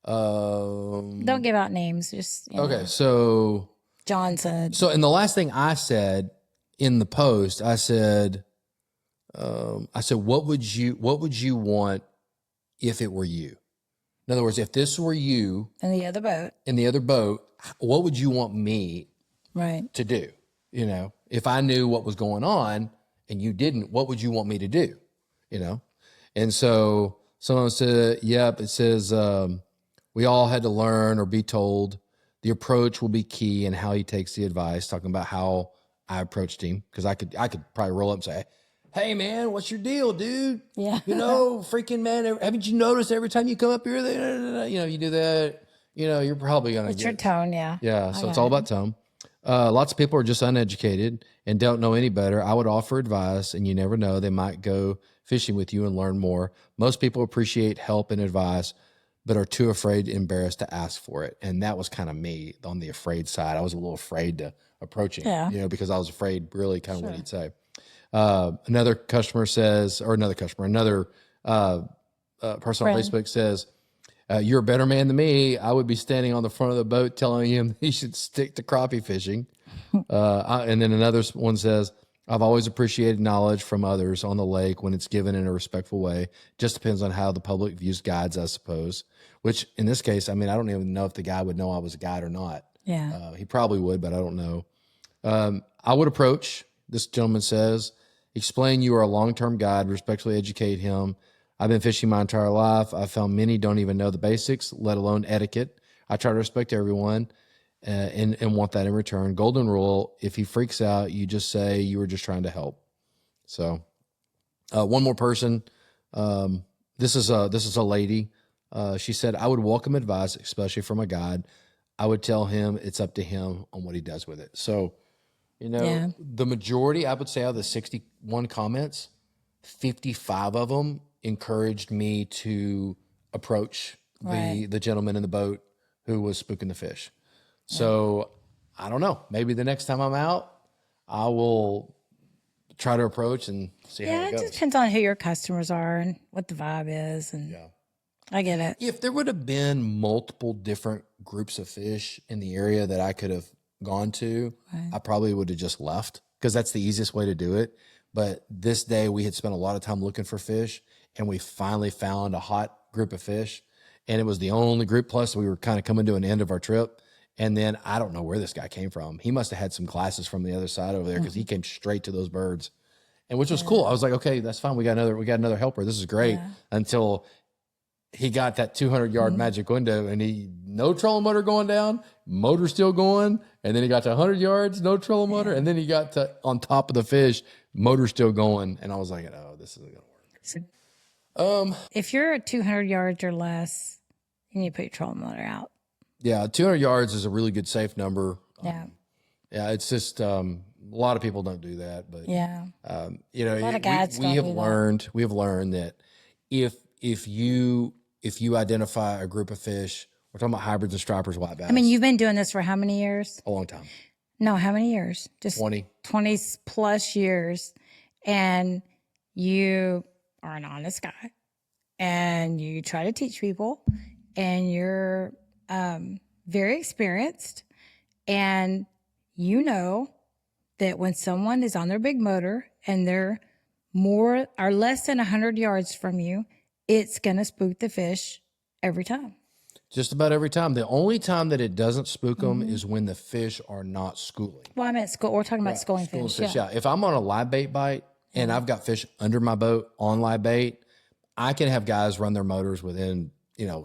Speaker 2: Don't give out names. Just
Speaker 3: Okay. So
Speaker 2: John said.
Speaker 3: and the last thing I said in the post, I said, what would you want if it were you? In other words, if this were you
Speaker 2: In the other boat.
Speaker 3: in the other boat, what would you want me
Speaker 2: Right.
Speaker 3: to do? You know, if I knew what was going on and you didn't, what would you want me to do? You know? And so someone said, yep, it says, we all had to learn or be told the approach will be key in how he takes the advice, talking about how I approached him. Cause I could probably roll up and say, hey man, what's your deal, dude?
Speaker 2: Yeah.
Speaker 3: You know, freaking man, haven't you noticed every time you come up here, you know, you do that, you know, you're probably going to
Speaker 2: It's
Speaker 3: get
Speaker 2: your tone, yeah.
Speaker 3: yeah, so it's all about tone. Lots of people are just uneducated and don't know any better. I would offer advice, and you never know, they might go fishing with you and learn more. Most people appreciate help and advice, but are too afraid, embarrassed to ask for it. And that was kind of me on the afraid side. I was a little afraid to approach him,
Speaker 2: Yeah.
Speaker 3: you know, because I was afraid really kind of what he'd say. Another person on Facebook says, you're a better man than me. I would be standing on the front of the boat telling him he should stick to crappie fishing. And then another one says, I've always appreciated knowledge from others on the lake when it's given in a respectful way. Just depends on how the public views guides, I suppose, which in this case, I mean, I don't even know if the guy would know I was a guide or not.
Speaker 2: Yeah.
Speaker 3: He probably would, but I don't know. I would approach, this gentleman says, explain you are a long-term guide, respectfully educate him. I've been fishing my entire life. I've found many don't even know the basics, let alone etiquette. I try to respect everyone and want that in return. Golden rule, if he freaks out, you just say you were just trying to help. So one more person. This is a lady. She said, I would welcome advice, especially from a guide. I would tell him it's up to him on what he does with it. So, you know, the majority, I would say, out of the 61 comments, 55 of them encouraged me to approach the gentleman in the boat who was spooking the fish. So I don't know. Maybe the next time I'm out, I will try to approach and see how it
Speaker 2: It
Speaker 3: goes.
Speaker 2: just depends on who your customers are and what the vibe is. And I get it.
Speaker 3: If there would have been multiple different groups of fish in the area that I could have gone to, I probably would have just left because that's the easiest way to do it. But this day we had spent a lot of time looking for fish, and we finally found a hot group of fish, and it was the only group. Plus we were kind of coming to an end of our trip. And then I don't know where this guy came from. He must have had some classes from the other side over there because he came straight to those birds, and which was cool. I was like, okay, that's fine. We got another helper. This is great. Until he got that 200-yard magic window, and no trolling motor going down, motor still going, and then he got to 100 yards, no trolling motor, and then he got to on top of the fish, motor still going, and I was like, oh, this isn't gonna work.
Speaker 2: If you're at 200 yards or less, you need to put your trolling motor out.
Speaker 3: Yeah, 200 yards is a really good safe number.
Speaker 2: Yeah.
Speaker 3: Yeah, it's just a lot of people don't do that, but
Speaker 2: Yeah.
Speaker 3: you know,
Speaker 2: lot of guides
Speaker 3: we
Speaker 2: don't
Speaker 3: have
Speaker 2: do that.
Speaker 3: learned that if you identify a group of fish, we're talking about hybrids and stripers, white bass.
Speaker 2: I mean, you've been doing this for how many years?
Speaker 3: a long time,
Speaker 2: No, how many years? Just
Speaker 3: 20.
Speaker 2: 20 plus years. And you are an honest guy, and you try to teach people, and you're very experienced, and you know that when someone is on their big motor and they're more or less than 100 yards from you, it's going to spook the fish every time.
Speaker 3: Just about every time. The only time that it doesn't spook them is when the fish are not schooling.
Speaker 2: Well, I meant school. We're talking about schooling fish.
Speaker 3: Yeah. If I'm on a live bait bite and I've got fish under my boat on live bait, I can have guys run their motors within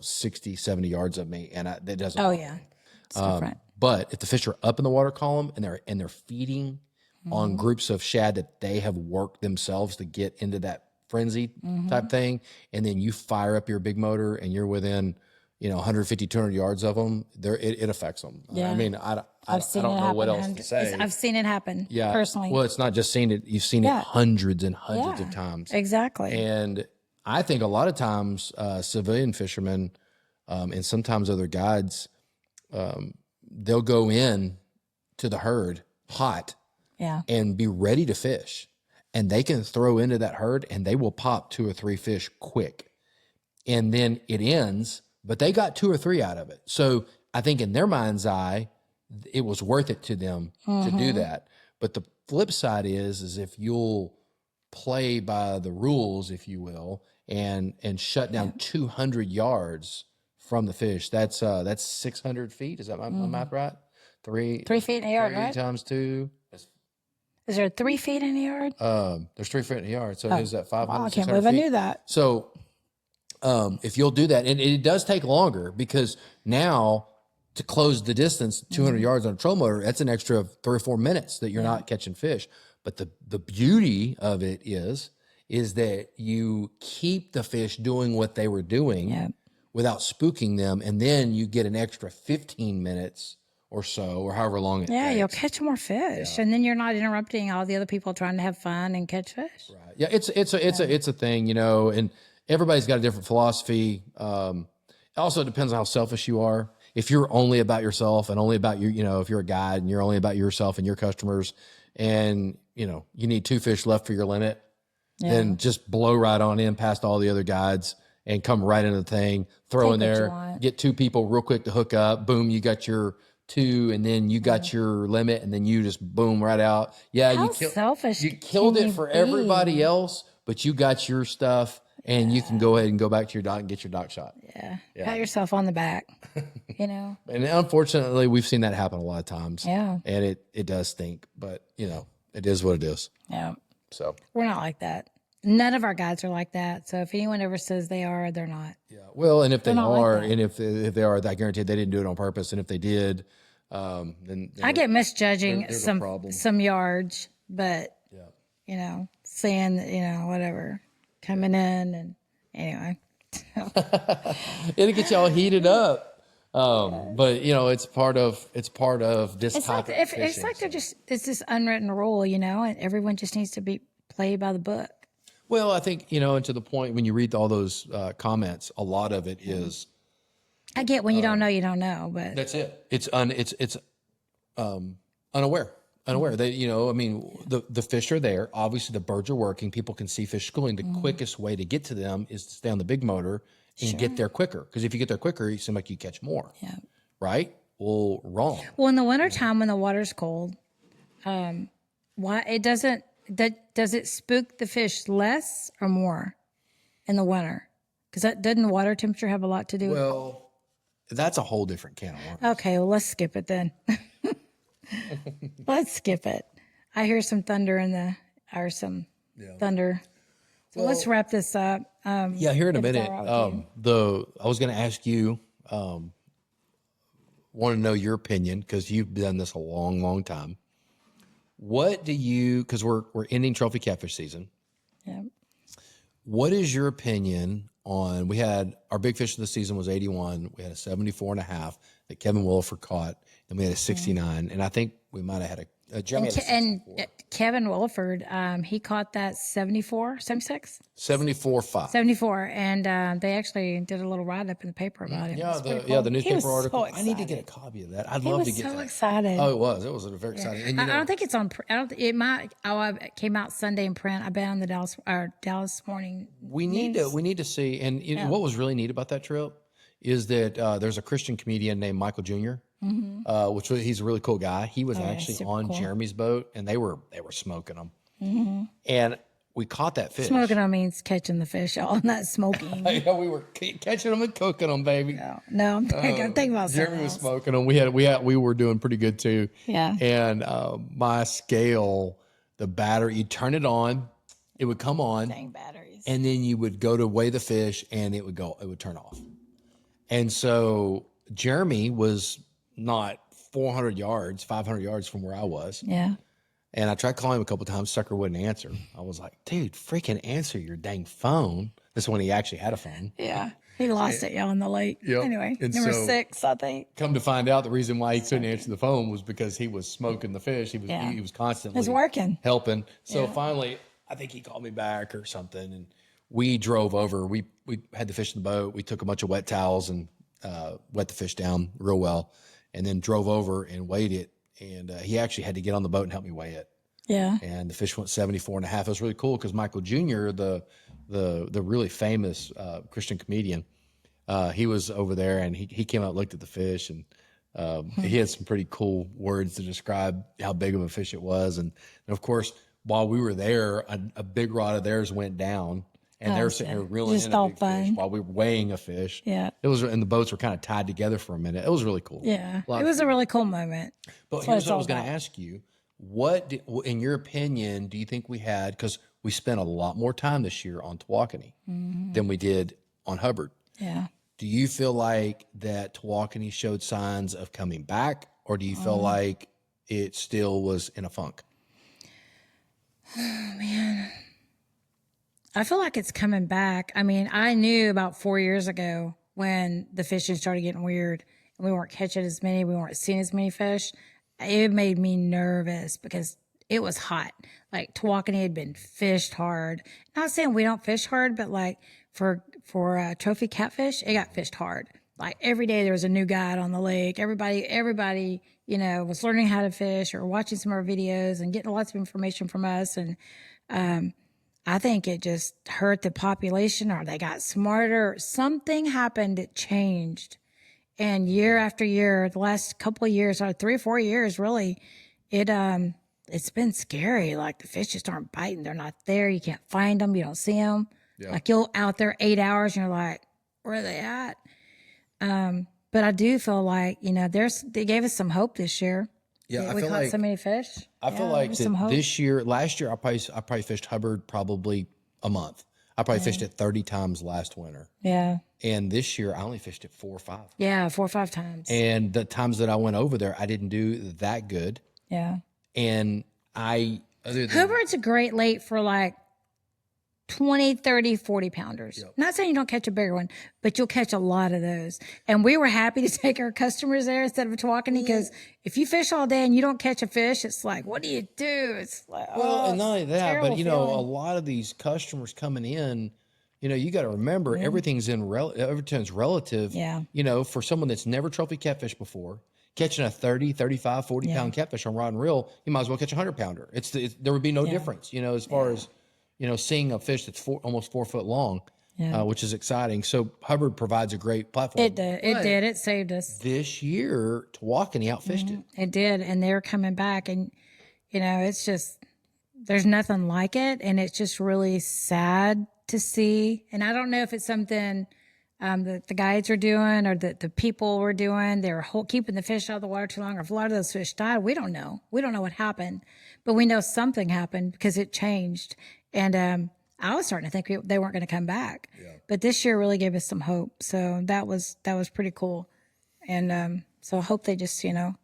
Speaker 3: 60, 70 yards of me, and that doesn't.
Speaker 2: Oh yeah, it's different.
Speaker 3: But if the fish are up in the water column and they're feeding on groups of shad that they have worked themselves to get into that frenzy type thing, and then you fire up your big motor and you're within, 150, 200 yards of them, it affects them.
Speaker 2: Yeah.
Speaker 3: I mean, I don't know what else to say.
Speaker 2: I've seen it happen.
Speaker 3: Yeah.
Speaker 2: Personally.
Speaker 3: Well, it's not just seen it. You've seen it hundreds and hundreds of times.
Speaker 2: Exactly.
Speaker 3: And I think a lot of times civilian fishermen and sometimes other guides, they'll go in to the herd hot and be ready to fish. And they can throw into that herd and they will pop 2 or 3 fish quick. And then it ends, but they got 2 or 3 out of it. So I think in their mind's eye, it was worth it to them to do that. But the flip side is if you'll play by the rules, if you will, and shut down 200 yards from the fish, that's 600 feet. Is that my math right? 3
Speaker 2: feet in a yard,
Speaker 3: 3
Speaker 2: right?
Speaker 3: times 2.
Speaker 2: Is there 3 feet in a yard?
Speaker 3: There's 3 feet in a yard. So is that 500?
Speaker 2: Wow, I can't believe I knew that.
Speaker 3: So if you'll do that, and it does take longer because now to close the distance, 200 yards on a trolling motor, that's an extra 3 or 4 minutes that you're not catching fish. But the beauty of it is that you keep the fish doing what they were doing without spooking them, and then you get an extra 15 minutes or so, or however long it takes.
Speaker 2: You'll catch more fish, and then you're not interrupting all the other people trying to have fun and catch fish.
Speaker 3: Right. Yeah, it's a thing, and everybody's got a different philosophy. It also depends on how selfish you are. If you're only about yourself and only about your, if you're a guide and you're only about yourself and your customers, and you need 2 fish left for your limit, then just blow right on in past all the other guides and come right into the thing, throw in there, get 2 people real quick to hook up. Boom, you got your 2, and then you got your limit, and then you just boom right out. Yeah,
Speaker 2: How selfish
Speaker 3: you killed it for everybody else, but you got your stuff, and you can go ahead and go back to your dock and get your dock shot.
Speaker 2: Yeah. Pat yourself on the back,
Speaker 3: And unfortunately, we've seen that happen a lot of times.
Speaker 2: Yeah.
Speaker 3: And it does stink, but it is what it is.
Speaker 2: Yeah.
Speaker 3: So
Speaker 2: we're not like that. None of our guides are like that. So if anyone ever says they are, they're not.
Speaker 3: Yeah. Well, and if they are,
Speaker 2: like
Speaker 3: and if they are, I guarantee they didn't do it on purpose. And if they did, then
Speaker 2: I get misjudging
Speaker 3: there's a
Speaker 2: some
Speaker 3: problem.
Speaker 2: some yards, but saying that, whatever, coming in and anyway.
Speaker 3: It'll get y'all heated up. But it's part of this type of fishing.
Speaker 2: It's like it's this unwritten rule, and everyone just needs to be played by the book.
Speaker 3: Well, I think, and to the point when you read all those comments, a lot of it is.
Speaker 2: I get when you don't know, you don't know, but
Speaker 3: That's it. It's unaware. They, the fish are there. Obviously, the birds are working. People can see fish schooling. The quickest way to get to them is to stay on the big motor and get there quicker. Because if you get there quicker, you seem like you catch more.
Speaker 2: Yeah.
Speaker 3: Right? Well, wrong.
Speaker 2: Well, in the wintertime when the water's cold, why it doesn't does it spook the fish less or more in the winter? Because doesn't water temperature have a lot to do with it?
Speaker 3: Well, that's a whole different can of worms.
Speaker 2: Okay, well, let's skip it then. Let's skip it. I hear some thunder thunder. So let's wrap this up.
Speaker 3: Here in a minute. I was going to ask you, want to know your opinion because you've done this a long, long time. What do you? Because we're ending trophy catfish season.
Speaker 2: Yeah.
Speaker 3: What is your opinion on? We had our big fish of the season was 81. We had a 74.5 that Kevin Williford caught, and we had a 69. And I think we might have had a Jeremy
Speaker 2: and Kevin Williford, he caught that 74, 76?
Speaker 3: 74.5.
Speaker 2: 74. And they actually did a little write up in the paper about him.
Speaker 3: Yeah, the newspaper article. I need to get a copy of that. I'd love to get that.
Speaker 2: He was so excited.
Speaker 3: Oh, it was. It was very exciting. And,
Speaker 2: I don't think it's on. It came out Sunday in print. I bet on the Dallas Morning.
Speaker 3: We need to see. And what was really neat about that trip is that there's a Christian comedian named Michael Jr. He's a really cool guy. He was actually on Jeremy's boat, and they were smoking them. And we caught that fish.
Speaker 2: Smoking them means catching the fish, y'all, not smoking.
Speaker 3: Yeah, we were catching them and cooking them, baby.
Speaker 2: No, I'm thinking about
Speaker 3: Jeremy was smoking them. We were doing pretty good too.
Speaker 2: Yeah.
Speaker 3: And my scale, the battery, you turn it on, it would come on.
Speaker 2: Dang batteries.
Speaker 3: And then you would go to weigh the fish, and it would turn off. And so Jeremy was not 400 yards, 500 yards from where I was.
Speaker 2: Yeah.
Speaker 3: And I tried calling him a couple times. Sucker wouldn't answer. I was like, dude, freaking answer your dang phone. This is when he actually had a phone.
Speaker 2: Yeah. He lost it, y'all, in the lake.
Speaker 3: Yep.
Speaker 2: Anyway,
Speaker 3: And
Speaker 2: number
Speaker 3: so-
Speaker 2: 6, I think.
Speaker 3: Come to find out, the reason why he couldn't answer the phone was because he was smoking the fish. He was
Speaker 2: Yeah.
Speaker 3: he was constantly
Speaker 2: It's working.
Speaker 3: helping. So finally, I think he called me back or something, and we drove over. We had the fish in the boat. We took a bunch of wet towels and wet the fish down real well, and then drove over and weighed it. And he actually had to get on the boat and help me weigh it.
Speaker 2: Yeah.
Speaker 3: And the fish went 74.5. It was really cool because Michael Jr., the really famous Christian comedian, he was over there, and he came out and looked at the fish, and he had some pretty cool words to describe how big of a fish it was. And of course, while we were there, a big rod of theirs went down, and they're sitting there reeling
Speaker 2: Just
Speaker 3: in a
Speaker 2: all
Speaker 3: big
Speaker 2: fun.
Speaker 3: fish while we were weighing a fish.
Speaker 2: Yeah.
Speaker 3: It was, and the boats were kind of tied together for a minute. It was really cool.
Speaker 2: Yeah.
Speaker 3: A lot
Speaker 2: It
Speaker 3: of
Speaker 2: was a really cool moment.
Speaker 3: But
Speaker 2: That's
Speaker 3: here's
Speaker 2: it's
Speaker 3: what I
Speaker 2: all
Speaker 3: was going to
Speaker 2: about.
Speaker 3: ask you. What, in your opinion, do you think we had? Because we spent a lot more time this year on Tawakoni than we did on Hubbard.
Speaker 2: Yeah.
Speaker 3: Do you feel like that Tawakoni showed signs of coming back, or do you feel like it still was in a funk?
Speaker 2: I feel like it's coming back. I mean, I knew about 4 years ago when the fishing started getting weird and we weren't catching as many, we weren't seeing as many fish. It made me nervous because it was hot. Like Tawakoni had been fished hard. Not saying we don't fish hard, but like for trophy catfish, it got fished hard. Like every day there was a new guide on the lake. Everybody, you know, was learning how to fish or watching some of our videos and getting lots of information from us. And I think it just hurt the population, or they got smarter. Something happened that changed. And year after year, the last couple of years, or 3 or 4 years, really, it's been scary. Like the fish just aren't biting. They're not there. You can't find them. You don't see them.
Speaker 3: Yeah.
Speaker 2: Like you'll out there 8 hours and you're like, where are they at? But I do feel like, you know, they gave us some hope this year.
Speaker 3: Yeah,
Speaker 2: We caught so many fish.
Speaker 3: I feel like
Speaker 2: some
Speaker 3: that
Speaker 2: hope.
Speaker 3: last year, I probably fished Hubbard probably a month. I probably fished it 30 times last winter.
Speaker 2: Yeah.
Speaker 3: And this year, I only fished it 4 or 5.
Speaker 2: Yeah. 4 or 5 times.
Speaker 3: And the times that I went over there, I didn't do that good.
Speaker 2: Yeah.
Speaker 3: And other than
Speaker 2: Hubbard's a great lake for like 20, 30, 40 pounders. Not saying you don't catch a bigger one, but you'll catch a lot of those. And we were happy to take our customers there instead of Tawakoni, because if you fish all day and you don't catch a fish, it's like, what do you do? It's like,
Speaker 3: Well, and not only that,
Speaker 2: terrible
Speaker 3: but you know, a
Speaker 2: feeling.
Speaker 3: lot of these customers coming in, you know, you got to remember everything's relative.
Speaker 2: Yeah.
Speaker 3: You know, for someone that's never trophy catfish before, catching a 30, 35, 40 pound catfish on rod and reel, you might as well catch a 100-pounder. There would be no difference, you know, as far as, you know, seeing a fish that's almost 4 foot long, which is exciting. So Hubbard provides a great platform.
Speaker 2: It did. It did. It saved us.
Speaker 3: This year, Tawakoni outfished it.
Speaker 2: It did. And they're coming back. And, you know, it's just, there's nothing like it. And it's just really sad to see. And I don't know if it's something that the guides are doing or that the people were doing. They were keeping the fish out of the water too long, or if a lot of those fish died. We don't know. We don't know what happened. But we know something happened because it changed. And I was starting to think they weren't going to come back. But this year really gave us some hope. So that was pretty cool. And so I hope they just, you know,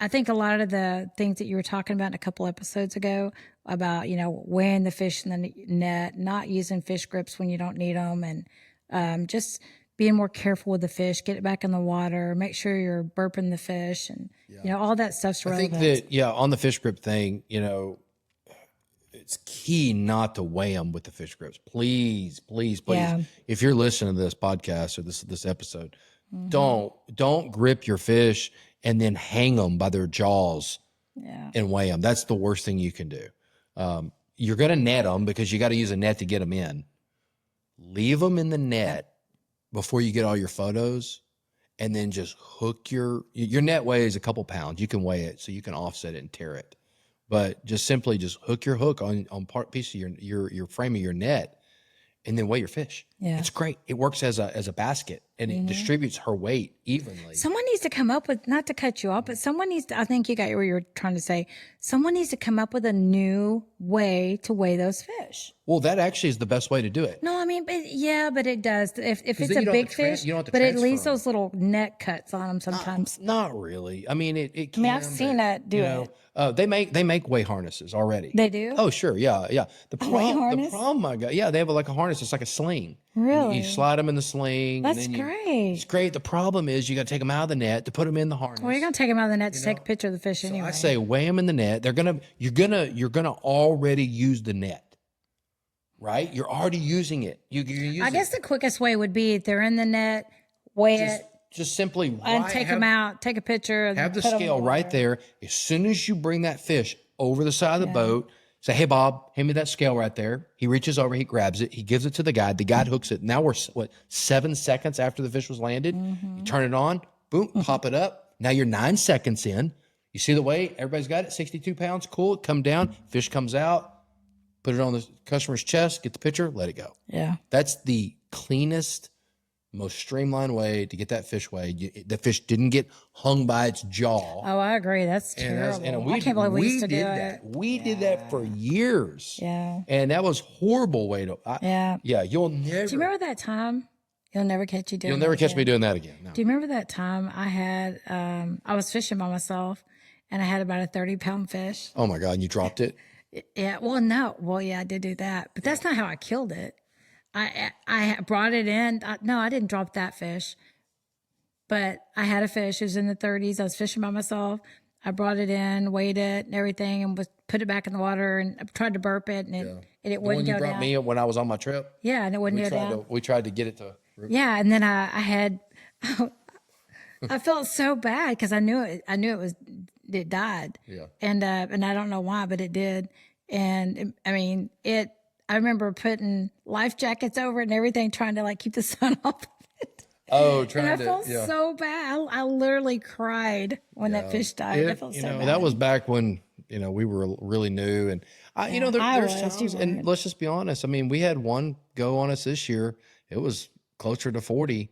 Speaker 2: I think a lot of the things that you were talking about a couple episodes ago about, you know, weighing the fish in the net, not using fish grips when you don't need them, and just being more careful with the fish, get it back in the water, make sure you're burping the fish, and, you know, all that stuff's relevant.
Speaker 3: I think that, on the fish grip thing, you know, it's key not to weigh them with the fish grips. Please, please, please.
Speaker 2: Yeah.
Speaker 3: If you're listening to this podcast or this episode, don't grip your fish and then hang them by their jaws and weigh them. That's the worst thing you can do. You're going to net them because you got to use a net to get them in. Leave them in the net before you get all your photos, and then just hook your net weighs a couple pounds. You can weigh it so you can offset it and tear it. But just simply hook your hook on piece of your frame of your net, and then weigh your fish.
Speaker 2: Yeah.
Speaker 3: It's great. It works as a basket, and it distributes her weight evenly.
Speaker 2: Someone needs to come up with, not to cut you off, but someone needs to, I think you got what you were trying to say. Someone needs to come up with a new way to weigh those fish.
Speaker 3: Well, that actually is the best way to do it.
Speaker 2: No, I mean, but it does. If it's
Speaker 3: then
Speaker 2: a
Speaker 3: you don't
Speaker 2: big
Speaker 3: have to tran-
Speaker 2: fish,
Speaker 3: you don't have to
Speaker 2: but it
Speaker 3: transfer
Speaker 2: leaves
Speaker 3: them.
Speaker 2: those little net cuts on them sometimes.
Speaker 3: Not really. I mean, it can.
Speaker 2: I mean, I've seen it do it.
Speaker 3: They make weight harnesses already.
Speaker 2: They do?
Speaker 3: Oh, sure. Yeah. The
Speaker 2: weight harness?
Speaker 3: The problem I got, yeah, they have like a harness. It's like a sling.
Speaker 2: Really?
Speaker 3: You slide them in the sling.
Speaker 2: That's
Speaker 3: and then
Speaker 2: great.
Speaker 3: It's great. The problem is you got to take them out of the net to put them in the harness.
Speaker 2: Well, you're gonna take them out of the net to take a picture of the fish anyway.
Speaker 3: I say weigh them in the net. You're gonna already use the net, right? You're already using it. You're using
Speaker 2: I guess the quickest way would be if they're in the net, weigh it,
Speaker 3: just simply
Speaker 2: and take them out, take a picture. And
Speaker 3: have the
Speaker 2: put 'em in
Speaker 3: scale right
Speaker 2: water.
Speaker 3: there. As soon as you bring that fish over the side of the boat, say, "Hey, Bob, hand me that scale right there." He reaches over, he grabs it, he gives it to the guide. The guide hooks it. Now we're 7 seconds after the fish was landed. You turn it on, boom, pop it up. Now you're 9 seconds in. You see the weight? Everybody's got it. 62 pounds. Cool. Come down. Fish comes out. Put it on the customer's chest. Get the picture. Let it go.
Speaker 2: Yeah.
Speaker 3: That's the cleanest, most streamlined way to get that fish weighed. The fish didn't get hung by its jaw.
Speaker 2: Oh, I agree. That's terrible. I can't believe we used to do
Speaker 3: that.
Speaker 2: it.
Speaker 3: We did that for years.
Speaker 2: Yeah.
Speaker 3: And that was horrible way to.
Speaker 2: Yeah.
Speaker 3: Yeah. You'll never.
Speaker 2: Do you remember that time? You'll never catch you doing.
Speaker 3: You'll never
Speaker 2: that
Speaker 3: catch
Speaker 2: again.
Speaker 3: me doing that again. No.
Speaker 2: Do you remember that time I had? I was fishing by myself, and I had about a 30-pound fish.
Speaker 3: Oh my God! And you dropped it.
Speaker 2: Yeah. Well, no. Well, yeah, I did do that, but that's not how I killed it. I brought it in. No, I didn't drop that fish, but I had a fish. It was in the 30s. I was fishing by myself. I brought it in, weighed it, and everything, and put it back in the water, and I tried to burp it, and it
Speaker 3: The one
Speaker 2: wouldn't
Speaker 3: you
Speaker 2: go
Speaker 3: brought
Speaker 2: down.
Speaker 3: me when I was on my trip.
Speaker 2: Yeah, and it wouldn't go down.
Speaker 3: We tried to get it to.
Speaker 2: Yeah, and then I had, I felt so bad because I knew it died.
Speaker 3: Yeah.
Speaker 2: And I don't know why, but it did. And I remember putting life jackets over it and everything, trying to like keep the sun off of it.
Speaker 3: Oh,
Speaker 2: And
Speaker 3: trying
Speaker 2: I
Speaker 3: to.
Speaker 2: felt
Speaker 3: Yeah.
Speaker 2: so bad. I literally cried when that fish died. I felt so bad.
Speaker 3: That was back when we were really new, and there's times, and let's just be honest. I mean, we had one go on us this year. It was closer to 40.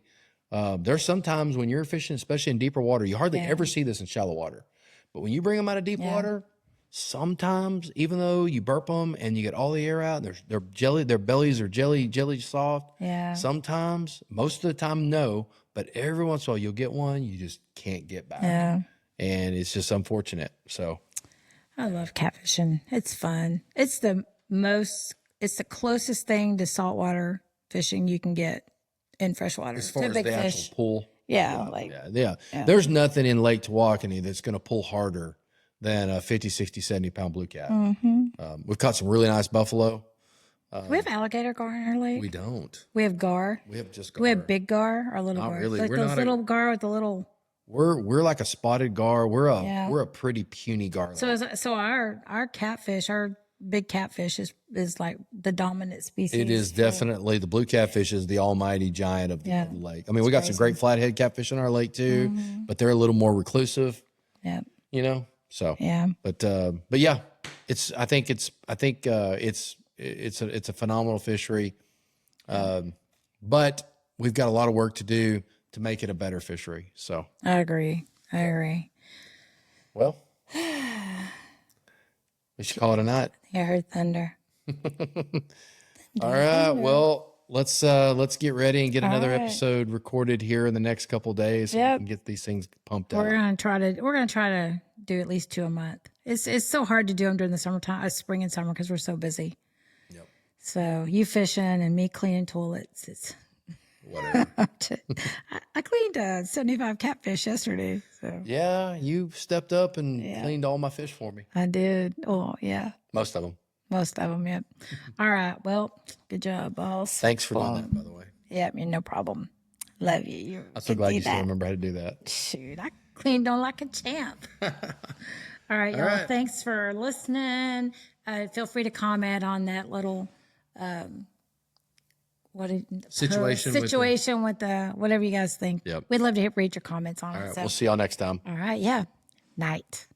Speaker 3: There's sometimes when you're fishing, especially in deeper water, you hardly ever see this in shallow water, but when you bring them out of deep water, sometimes even though you burp them and you get all the air out, and their bellies are jelly soft.
Speaker 2: Yeah.
Speaker 3: Sometimes, most of the time, no, but every once in a while you'll get one you just can't get back.
Speaker 2: Yeah.
Speaker 3: And it's just unfortunate. So
Speaker 2: I love catfishing. It's fun. It's the closest thing to saltwater fishing you can get in freshwater.
Speaker 3: as far
Speaker 2: To
Speaker 3: as
Speaker 2: big
Speaker 3: the
Speaker 2: fish.
Speaker 3: actual pull,
Speaker 2: Yeah.
Speaker 3: yeah. There's nothing in Lake Tawakoni that's going to pull harder than a 50, 60, 70 pound blue cat. We've caught some really nice buffalo.
Speaker 2: Do we have alligator gar in our lake?
Speaker 3: We don't.
Speaker 2: We have gar.
Speaker 3: We have just gar.
Speaker 2: We have big gar or little
Speaker 3: Not
Speaker 2: gar.
Speaker 3: really.
Speaker 2: Like
Speaker 3: We're
Speaker 2: those
Speaker 3: not
Speaker 2: little gar with the little.
Speaker 3: We're like a spotted gar. We're a pretty puny gar.
Speaker 2: So our catfish, our big catfish is like the dominant species.
Speaker 3: It is definitely the blue catfish is the almighty giant of the lake. I mean, we got some great flathead catfish in our lake too, but they're a little more reclusive.
Speaker 2: Yeah.
Speaker 3: So
Speaker 2: Yeah.
Speaker 3: but yeah, I think it's a phenomenal fishery, but we've got a lot of work to do to make it a better fishery. So
Speaker 2: I agree.
Speaker 3: well, we should call it a night.
Speaker 2: I heard thunder.
Speaker 3: All right. Well, let's get ready and get another episode recorded here in the next couple of days. So we can get these things pumped out.
Speaker 2: We're gonna try to do at least 2 a month. It's so hard to do them during the summertime, spring and summer, because we're so busy.
Speaker 3: Yep.
Speaker 2: So you fishing and me cleaning toilets. It's
Speaker 3: Whatever.
Speaker 2: I cleaned 75 catfish yesterday. So
Speaker 3: Yeah, you stepped up and cleaned all my fish for me.
Speaker 2: I did. Oh yeah,
Speaker 3: Most of them.
Speaker 2: most of them. Yep. All right. Well, good job, boss.
Speaker 3: Thanks for doing that, by the way.
Speaker 2: Yeah, no problem. Love you.
Speaker 3: I'm so glad you still remember how to do that.
Speaker 2: Shoot, I cleaned on like a champ. All right, y'all.
Speaker 3: right.
Speaker 2: Thanks for listening. Feel free to comment on that little
Speaker 3: Situation
Speaker 2: with the whatever you guys think.
Speaker 3: Yep.
Speaker 2: We'd love to read your comments on
Speaker 3: All
Speaker 2: it.
Speaker 3: right,
Speaker 2: So.
Speaker 3: we'll see y'all next time.
Speaker 2: All right, yeah. Night.